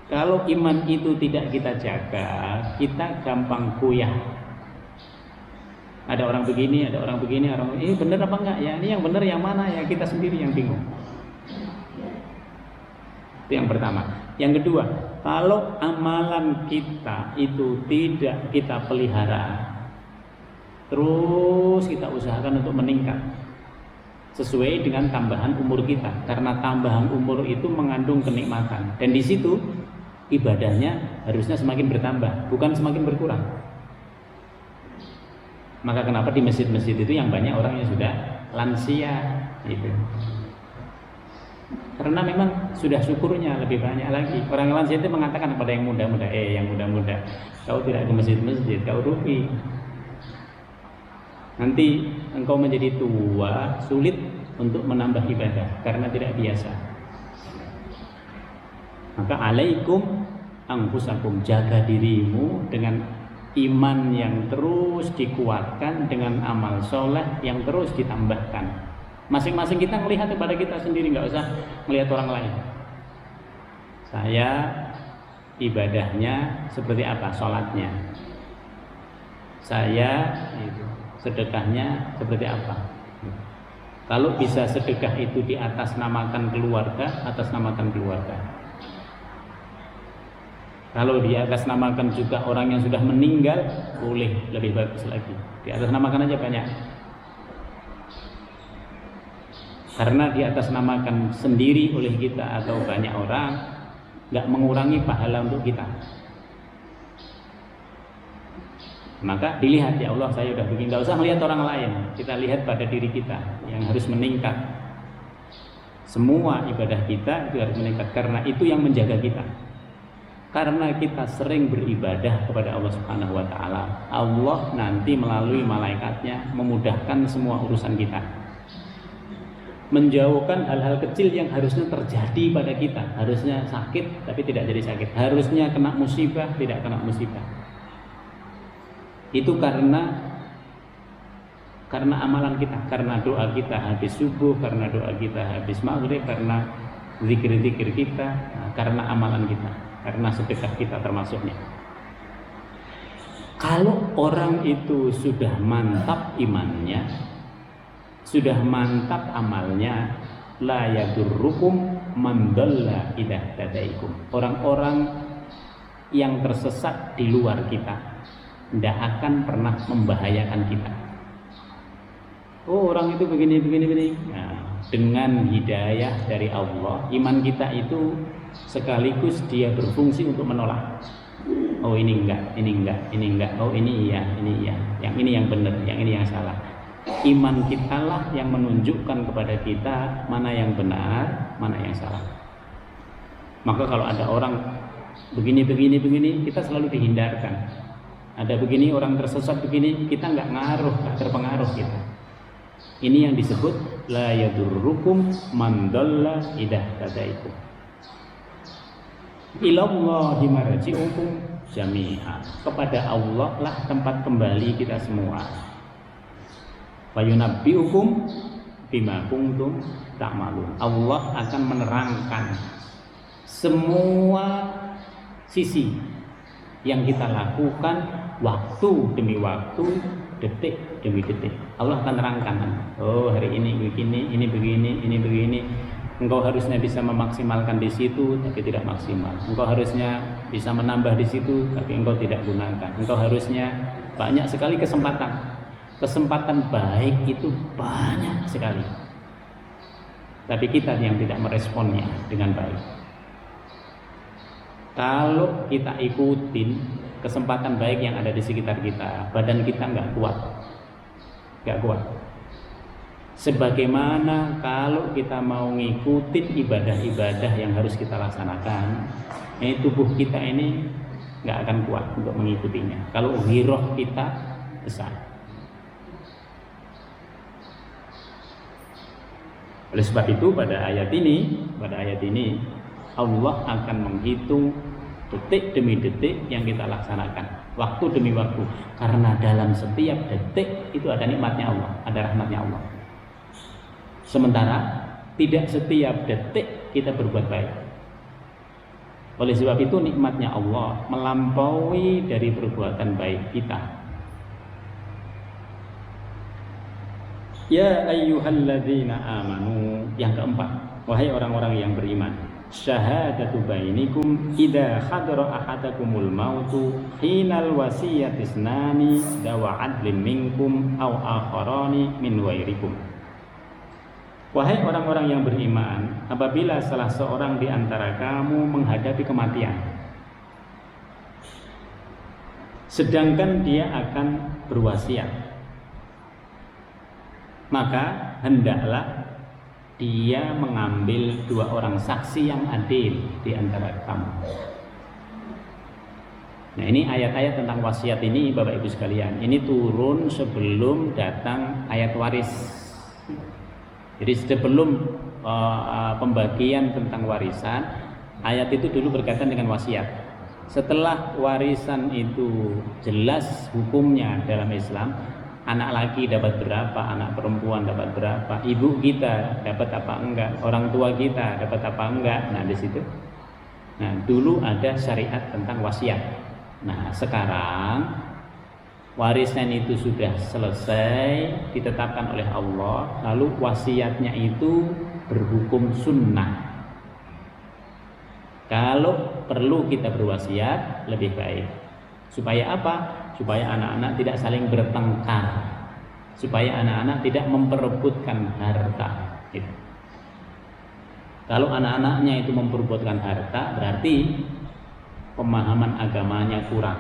Kalau iman itu tidak kita jaga, kita gampang goyah. Ada orang begini, ada orang begini, ini benar apa enggak ya? Ini yang benar yang mana ya? Kita sendiri yang bingung. Itu yang pertama. Yang kedua, kalau amalan kita itu tidak kita pelihara, terus kita usahakan untuk meningkat sesuai dengan tambahan umur kita, karena tambahan umur itu mengandung kenikmatan, dan di situ ibadahnya harusnya semakin bertambah, bukan semakin berkurang. Maka kenapa di masjid-masjid itu yang banyak orang yang sudah lansia gitu. Karena memang sudah syukurnya lebih banyak lagi. Orang lansia itu mengatakan kepada yang muda-muda, yang muda-muda, kau tidak ke masjid-masjid, kau rugi. Nanti engkau menjadi tua, sulit untuk menambah ibadah karena tidak biasa. Maka alaikum anfusakum, jaga dirimu dengan iman yang terus dikuatkan, dengan amal soleh yang terus ditambahkan. Masing-masing kita melihat kepada kita sendiri, nggak usah melihat orang lain. Saya ibadahnya seperti apa, sholatnya. Saya sedekahnya seperti apa. Kalau bisa sedekah itu di atas namakan keluarga, atas namakan keluarga. Kalau di atas namakan juga orang yang sudah meninggal, boleh, lebih bagus lagi. Di atas namakan aja banyak. Karena di atas namakan sendiri oleh kita atau banyak orang, nggak mengurangi pahala untuk kita. Maka dilihat, ya Allah saya udah begini, nggak usah melihat orang lain, kita lihat pada diri kita yang harus meningkat. Semua ibadah kita itu harus meningkat, karena itu yang menjaga kita. Karena kita sering beribadah kepada Allah Subhanahu wa taala, Allah nanti melalui malaikatnya memudahkan semua urusan kita. Menjauhkan hal-hal kecil yang harusnya terjadi pada kita. Harusnya sakit tapi tidak jadi sakit, harusnya kena musibah tidak kena musibah. Itu karena amalan kita, karena doa kita habis subuh, karena doa kita habis maghrib, karena zikir-zikir kita, karena amalan kita, karena sedekah kita termasuknya. Kalau orang itu sudah mantap imannya, sudah mantap amalnya, la yadurrukum man dhalla idza tadaikum. Orang-orang yang tersesat di luar kita tidak akan pernah membahayakan kita. Oh, orang itu begini. Nah, dengan hidayah dari Allah, iman kita itu sekaligus dia berfungsi untuk menolak. Oh, ini enggak. Oh, ini iya. Yang ini yang benar, yang ini yang salah. Iman kita lah yang menunjukkan kepada kita mana yang benar, mana yang salah. Maka kalau ada orang begini, kita selalu dihindarkan. Ada begini, orang tersesat begini, kita nggak terpengaruh kita. Ini yang disebut la yadurrukum man dhalla idza tadaikum. Ilallahi marji'ukum jami'a. Kepada Allah lah tempat kembali kita semua. Wa yunabbi'ukum bima kuntum ta'malun. Allah akan menerangkan semua sisi yang kita lakukan waktu demi waktu, detik demi detik. Allah akan terangkan. Oh, hari ini begini, ini begini, ini begini. Engkau harusnya bisa memaksimalkan di situ, tapi tidak maksimal. Engkau harusnya bisa menambah di situ, tapi engkau tidak gunakan. Engkau harusnya banyak sekali kesempatan. Kesempatan baik itu banyak sekali. Tapi kita yang tidak meresponnya dengan baik. Kalau kita ikutin kesempatan baik yang ada di sekitar kita, badan kita nggak kuat. Sebagaimana kalau kita mau ngikutin ibadah-ibadah yang harus kita laksanakan, ini tubuh kita ini nggak akan kuat untuk mengikutinya. Kalau ghirah kita besar. Oleh sebab itu pada ayat ini Allah akan menghitung detik demi detik yang kita laksanakan, waktu demi waktu. Karena dalam setiap detik itu ada nikmatnya Allah, ada rahmatnya Allah. Sementara tidak setiap detik kita berbuat baik. Oleh sebab itu nikmatnya Allah melampaui dari perbuatan baik kita. Ya ayyuhalladzina amanu, yang keempat, wahai orang-orang yang beriman, syahadatu bainikum idza hadara ahadakumul mautu hinal wasiyati isnani dawa adlin minkum aw akharani min wairikum. Wahai orang-orang yang beriman, apabila salah seorang di antara kamu menghadapi kematian, sedangkan dia akan berwasiat, maka hendaklah dia mengambil dua orang saksi yang adil di antara kamu. Nah, ini ayat-ayat tentang wasiat ini Bapak Ibu sekalian, ini turun sebelum datang ayat waris. Jadi sebelum pembagian tentang warisan, ayat itu dulu berkaitan dengan wasiat. Setelah warisan itu jelas hukumnya dalam Islam, anak laki dapat berapa, anak perempuan dapat berapa, ibu kita dapat apa enggak, orang tua kita dapat apa enggak. Nah, di situ. Nah, dulu ada syariat tentang wasiat. Nah, sekarang warisan itu sudah selesai ditetapkan oleh Allah, lalu wasiatnya itu berhukum sunnah. Kalau perlu kita berwasiat lebih baik. Supaya apa? Supaya anak-anak tidak saling bertengkar, supaya anak-anak tidak memperebutkan harta. Gitu. Kalau anak-anaknya itu memperebutkan harta, berarti pemahaman agamanya kurang.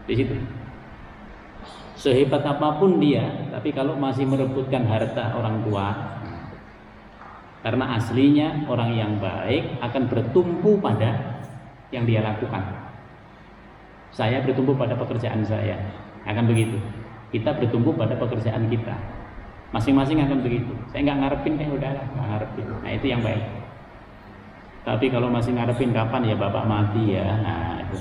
Di situ. Sehebat apapun dia, tapi kalau masih merebutkan harta orang tua, karena aslinya orang yang baik akan bertumpu pada yang dia lakukan. Saya bertumpu pada pekerjaan saya, akan begitu. Kita bertumpu pada pekerjaan kita, masing-masing akan begitu. Saya nggak ngarepin, udahlah nggak ngarepin. Nah, itu yang baik. Tapi kalau masih ngarepin kapan ya bapak mati ya, nah itu.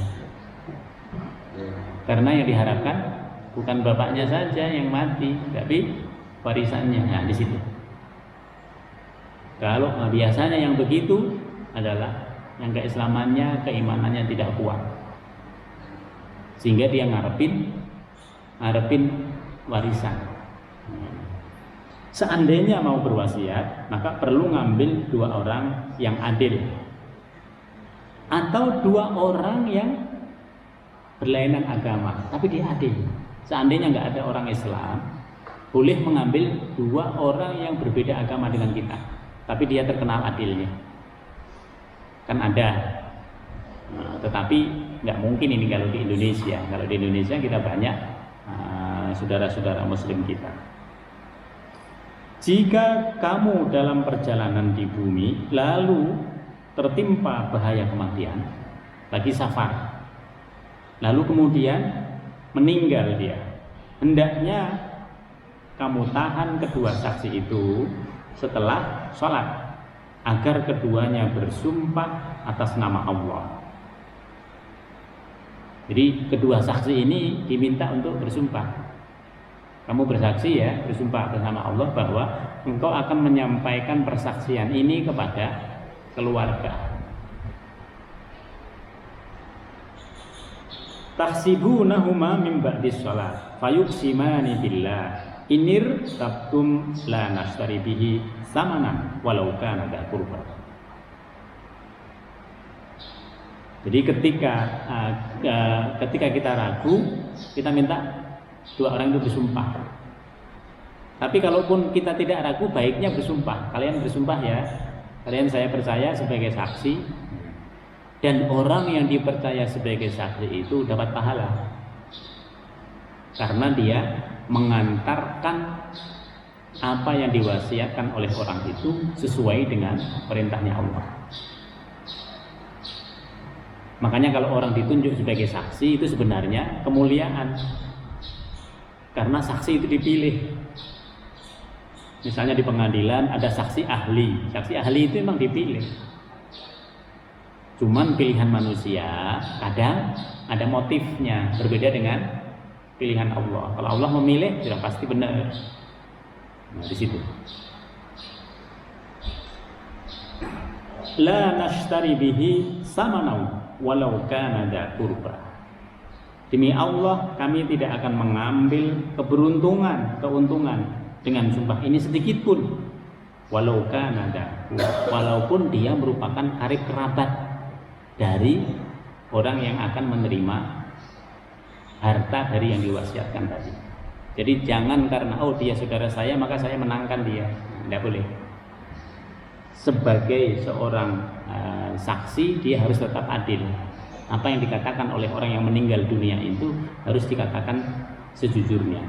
Karena yang diharapkan bukan bapaknya saja yang mati, tapi warisannya. Nah, di situ. Kalau biasanya yang begitu adalah yang keislamannya, keimanannya tidak kuat, sehingga dia ngarepin warisan. Seandainya mau berwasiat, maka perlu ngambil dua orang yang adil, atau dua orang yang berlainan agama, tapi dia adil. Seandainya nggak ada orang Islam, boleh mengambil dua orang yang berbeda agama dengan kita, tapi dia terkenal adilnya. Kan ada. Nah, tetapi nggak mungkin ini kalau di Indonesia. Kalau di Indonesia kita banyak saudara-saudara Muslim kita. Jika kamu dalam perjalanan di bumi lalu tertimpa bahaya kematian, lagi safar, lalu kemudian meninggal dia, hendaknya kamu tahan kedua saksi itu setelah sholat, agar keduanya bersumpah atas nama Allah. Jadi kedua saksi ini diminta untuk bersumpah. Kamu bersaksi ya, bersumpah bersama Allah bahwa engkau akan menyampaikan persaksian ini kepada keluarga. Tahsibunahuma min ba'dis shalah fayuqsimani billah inir tabtum la nashtari bihi samanan walau kana dha qurba. Jadi ketika kita ragu, kita minta dua orang itu bersumpah. Tapi kalaupun kita tidak ragu, baiknya bersumpah. Kalian bersumpah ya, kalian saya percaya sebagai saksi, dan orang yang dipercaya sebagai saksi itu dapat pahala karena dia mengantarkan apa yang diwasiatkan oleh orang itu sesuai dengan perintahnya Allah. Makanya kalau orang ditunjuk sebagai saksi itu sebenarnya kemuliaan, karena saksi itu dipilih. Misalnya di pengadilan ada saksi ahli itu memang dipilih. Cuman pilihan manusia kadang ada motifnya, berbeda dengan pilihan Allah. Kalau Allah memilih sudah pasti benar. Nah, di situ. La nashtari bihi samanau walau kana dha qurba. Demi Allah, kami tidak akan mengambil keuntungan dengan sumpah ini sedikit pun. Walau kana dha qurba, walaupun dia merupakan karib kerabat dari orang yang akan menerima harta dari yang diwasiatkan tadi. Jadi jangan karena dia saudara saya maka saya menangkan dia. Tidak boleh. Sebagai seorang saksi dia harus tetap adil. Apa yang dikatakan oleh orang yang meninggal dunia itu harus dikatakan sejujurnya.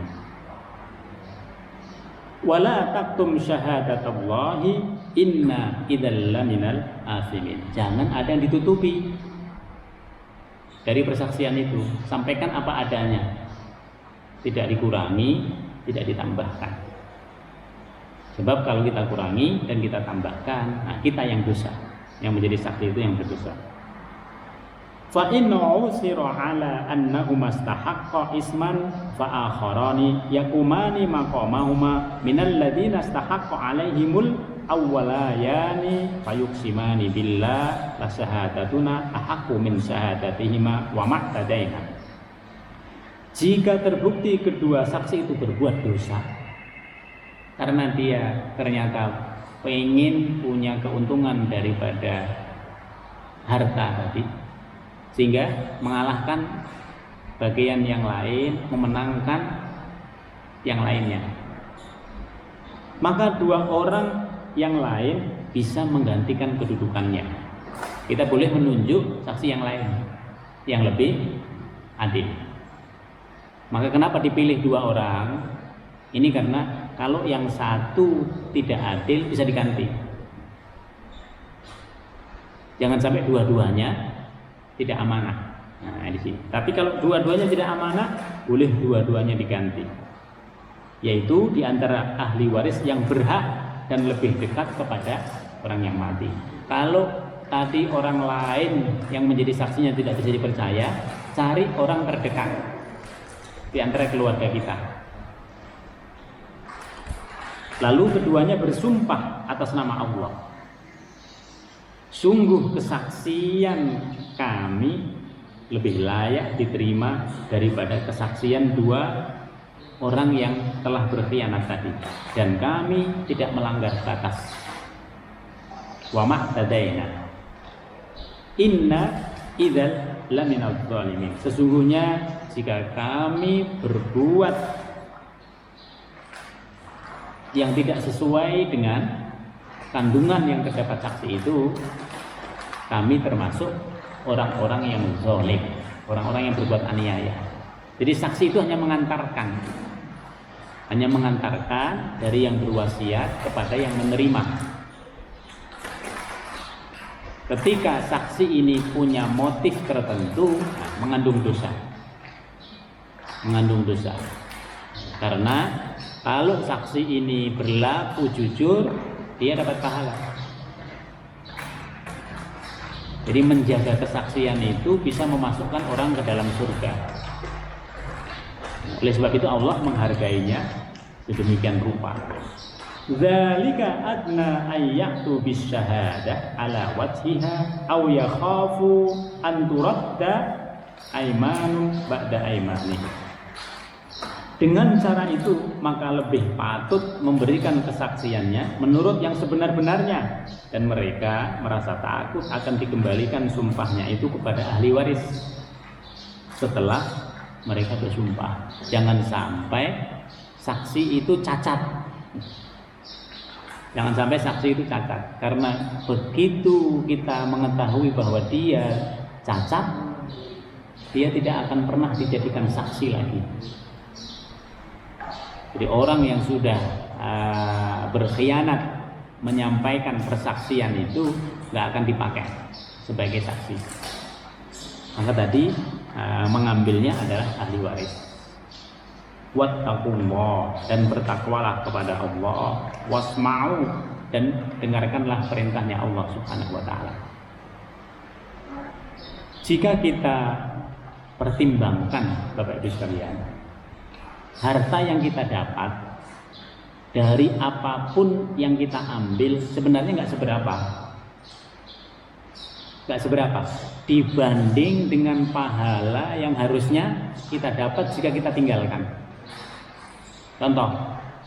Wala taktum syahadatallahi inna idzal laminal asimin. Jangan ada yang ditutupi dari persaksian itu. Sampaikan apa adanya, tidak dikurangi, tidak ditambahkan. Sebab kalau kita kurangi dan kita tambahkan, nah kita yang dosa. Yang menjadi saksi itu yang berdosa. Fa in usira ala annahuma istahaqqa isman fa akharani yaqumani maqamahuma minal ladzina istahaqqa alaihimul awwalayani fayuqsimani billah la syahadatuna ahaqqu min syahadatihima wa ma'tadaina. Jika terbukti kedua saksi itu berbuat dosa karena dia ternyata pengen punya keuntungan daripada harta tadi, sehingga mengalahkan bagian yang lain, memenangkan yang lainnya, maka dua orang yang lain bisa menggantikan kedudukannya. Kita boleh menunjuk saksi yang lain yang lebih adil. Maka kenapa dipilih dua orang? Ini karena kalau yang satu tidak adil bisa diganti. Jangan sampai dua-duanya tidak amanah. Nah, di sini. Tapi kalau dua-duanya tidak amanah, boleh dua-duanya diganti. Yaitu di antara ahli waris yang berhak dan lebih dekat kepada orang yang mati. Kalau tadi orang lain yang menjadi saksinya tidak bisa dipercaya, cari orang terdekat di antara keluarga kita. Lalu keduanya bersumpah atas nama Allah. Sungguh kesaksian kami lebih layak diterima daripada kesaksian dua orang yang telah berkhianat tadi, dan kami tidak melanggar batas. Wa ma'tadaina inna idzal laminal zalimin. Sesungguhnya jika kami berbuat yang tidak sesuai dengan kandungan yang terdapat saksi itu, kami termasuk orang-orang yang zalim, orang-orang yang berbuat aniaya. Jadi saksi itu hanya mengantarkan dari yang berwasiat kepada yang menerima. Ketika saksi ini punya motif tertentu, mengandung dosa. Karena kalau saksi ini berlaku jujur, dia dapat pahala. Jadi menjaga kesaksian itu bisa memasukkan orang ke dalam surga. Oleh sebab itu Allah menghargainya sedemikian rupa. Dzalika adna ayyatu bisyahada ala wajhiha aw yakhafu an turadda aymanu ba'da aymanihi. Dengan cara itu maka lebih patut memberikan kesaksiannya menurut yang sebenar-benarnya, dan mereka merasa takut akan dikembalikan sumpahnya itu kepada ahli waris setelah mereka bersumpah. Jangan sampai saksi itu cacat. Jangan sampai saksi itu cacat, karena begitu kita mengetahui bahwa dia cacat, dia tidak akan pernah dijadikan saksi lagi. Jadi orang yang sudah berkhianat menyampaikan persaksian itu nggak akan dipakai sebagai saksi. Maka tadi mengambilnya adalah ahli waris. Wattaqullah, dan bertakwalah kepada Allah. Wasma'u, dan dengarkanlah perintahnya Allah Subhanahu wa taala. Jika kita pertimbangkan Bapak Ibu sekalian, harta yang kita dapat dari apapun yang kita ambil sebenarnya nggak seberapa dibanding dengan pahala yang harusnya kita dapat jika kita tinggalkan. Contoh,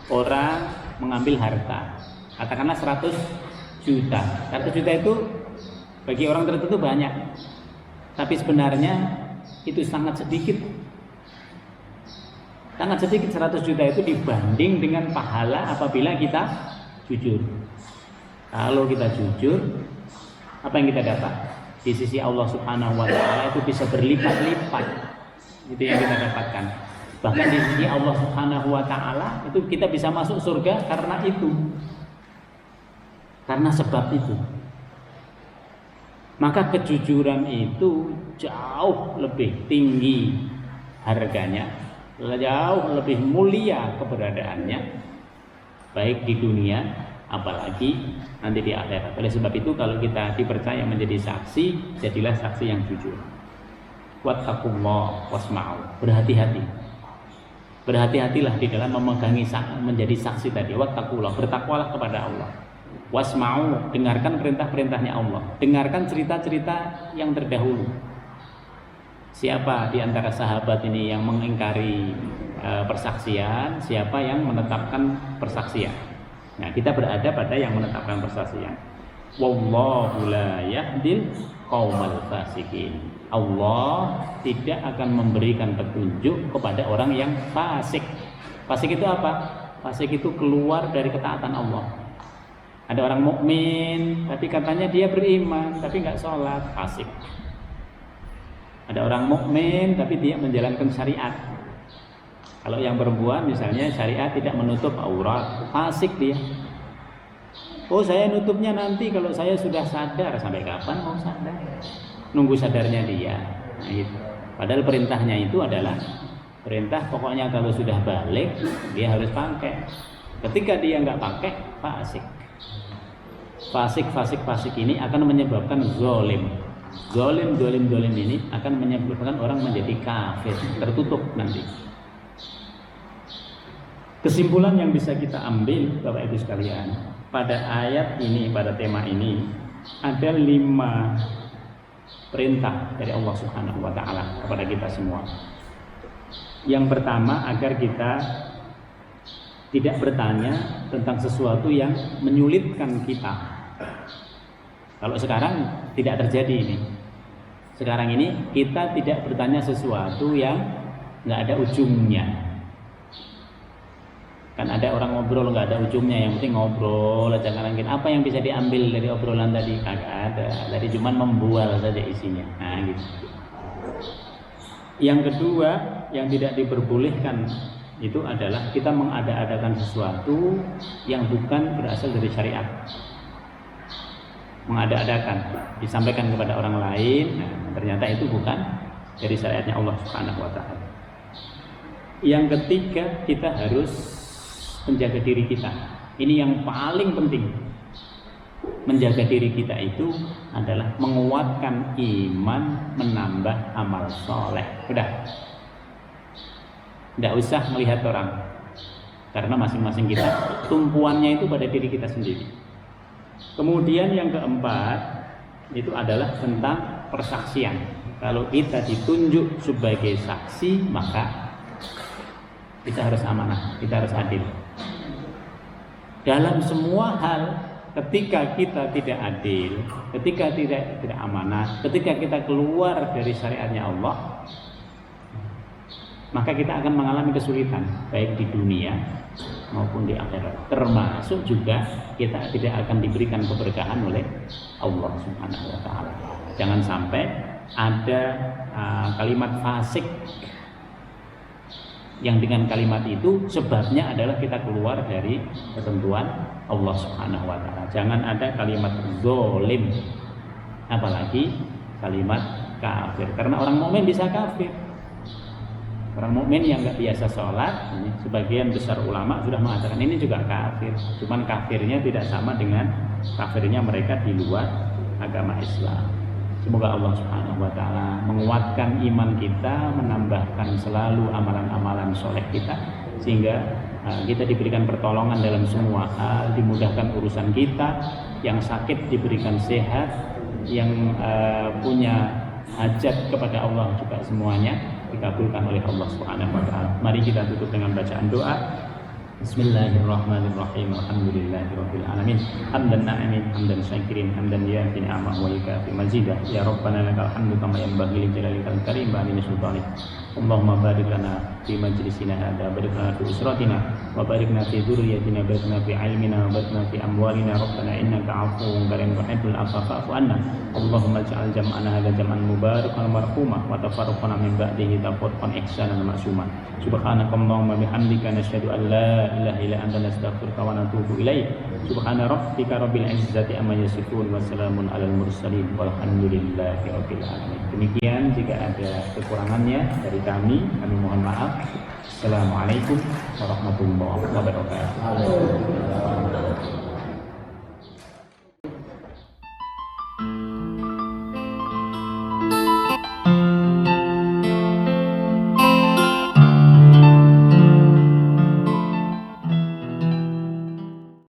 orang mengambil harta, katakanlah 100 juta. 100 juta itu bagi orang tertentu banyak, tapi sebenarnya itu sangat sedikit. Sangat sedikit 100 juta itu dibanding dengan pahala apabila kita jujur. Kalau kita jujur, apa yang kita dapat? Di sisi Allah Subhanahu wa taala itu bisa berlipat-lipat. Itu yang kita dapatkan. Bahkan di sisi Allah Subhanahu wa taala itu kita bisa masuk surga karena itu. Karena sebab itu. Maka kejujuran itu jauh lebih tinggi harganya, jauh lebih mulia keberadaannya, baik di dunia apalagi nanti di akhirat. Oleh sebab itu kalau kita dipercaya menjadi saksi, jadilah saksi yang jujur. Wattaqullah wasma'u, berhati-hati. Berhati-hatilah di dalam memegangi menjadi saksi tadi. Wattaqullah, bertakwalah kepada Allah. Wasma'u, dengarkan perintah-perintahnya Allah. Dengarkan cerita-cerita yang terdahulu. Siapa di antara sahabat ini yang mengingkari persaksian, siapa yang menetapkan persaksian. Nah, kita berada pada yang menetapkan persaksian. Wallahu la yahdil qaumal fasikin. Allah tidak akan memberikan petunjuk kepada orang yang fasik. Fasik itu apa? Fasik itu keluar dari ketaatan Allah. Ada orang mukmin, tapi katanya dia beriman, tapi nggak sholat, fasik. Ada orang mukmin, tapi dia menjalankan syariat. Kalau yang perempuan misalnya syariat tidak menutup aurat, fasik dia. Oh, saya nutupnya nanti kalau saya sudah sadar. Sampai kapan mau sadar? Nunggu sadarnya dia. Nah, gitu. Padahal perintahnya itu adalah perintah pokoknya kalau sudah balik dia harus pakai. Ketika dia nggak pakai, fasik. Fasik ini akan menyebabkan zolim. Zolim ini akan menyebabkan orang menjadi kafir, tertutup nanti. Kesimpulan yang bisa kita ambil Bapak Ibu sekalian, pada ayat ini, pada tema ini ada 5 perintah dari Allah Subhanahu wa taala kepada kita semua. Yang pertama, agar kita tidak bertanya tentang sesuatu yang menyulitkan kita. Kalau sekarang tidak terjadi ini. Sekarang ini kita tidak bertanya sesuatu yang nggak ada ujungnya. Kan ada orang ngobrol nggak ada ujungnya, yang penting ngobrol aja. Apa yang bisa diambil dari obrolan tadi? Kagak ada. Tadi cuma membual saja isinya. Nah, gitu. Yang kedua yang tidak diperbolehkan itu adalah kita mengada-adakan sesuatu yang bukan berasal dari syariat. Mengada-adakan, disampaikan kepada orang lain, nah, ternyata itu bukan dari syariatnya Allah Subhanahu wa taala. Yang ketiga, kita harus menjaga diri kita. Ini yang paling penting. Menjaga diri kita itu adalah menguatkan iman, menambah amal soleh. Udah, tidak usah melihat orang, karena masing-masing kita tumpuannya itu pada diri kita sendiri. Kemudian yang keempat itu adalah tentang persaksian. Kalau kita ditunjuk sebagai saksi, maka kita harus amanah, kita harus adil. Dalam semua hal, ketika kita tidak adil, ketika tidak amanah, ketika kita keluar dari syariatnya Allah, maka kita akan mengalami kesulitan baik di dunia maupun di akhirat. Termasuk juga kita tidak akan diberikan keberkahan oleh Allah Subhanahu wa taala. Jangan sampai ada kalimat fasik yang dengan kalimat itu sebabnya adalah kita keluar dari ketentuan Allah Subhanahu wa taala. Jangan ada kalimat zalim, apalagi kalimat kafir. Karena orang mukmin bisa kafir. Orang mukmin yang nggak biasa sholat, sebagian besar ulama sudah mengatakan ini juga kafir. Cuman kafirnya tidak sama dengan kafirnya mereka di luar agama Islam. Semoga Allah Subhanahu wa taala menguatkan iman kita, menambahkan selalu amalan-amalan soleh kita, sehingga kita diberikan pertolongan dalam semua hal, dimudahkan urusan kita, yang sakit diberikan sehat, yang punya hajat kepada Allah juga semuanya dikabulkan oleh Allah Subhanahu wa taala. Mari kita tutup dengan bacaan doa. Bismillahirrahmanirrahim. Alhamdulillahirabbil alamin. Hamdan na'imin, hamdan syakirin, hamdan yafi ni'amah wa yukafi mazidah. Ya Rabbana lakal hamdu kama yanbaghi li jalalikal karim wa li sultanik. Allahumma barik lana fi majlisina hadza, barik lana fi usratina, wa barikna fi dzurriyyatina, barikna fi ilmina, wa barikna fi amwalina. Rabbana innaka 'afuwwun karim tuhibbul 'afwa fa'fu 'anna. Allahumma ij'al jam'ana hadza jam'an mubarakan marhuma wa tafarraqana min ba'dihi tafarruqan ihsanan ma'suman. Subhanakallahumma bihamdika nasyhadu an la ilaha illa anta nastaghfiruka wa natubu ilaik. Subhana rabbika rabbil izzati amma yasifun wa salamun alal mursalin walhamdulillahi rabbil alamin. Demikian, jika ada kekurangannya dari kami mohon maaf. Assalamualaikum warahmatullahi wabarakatuh.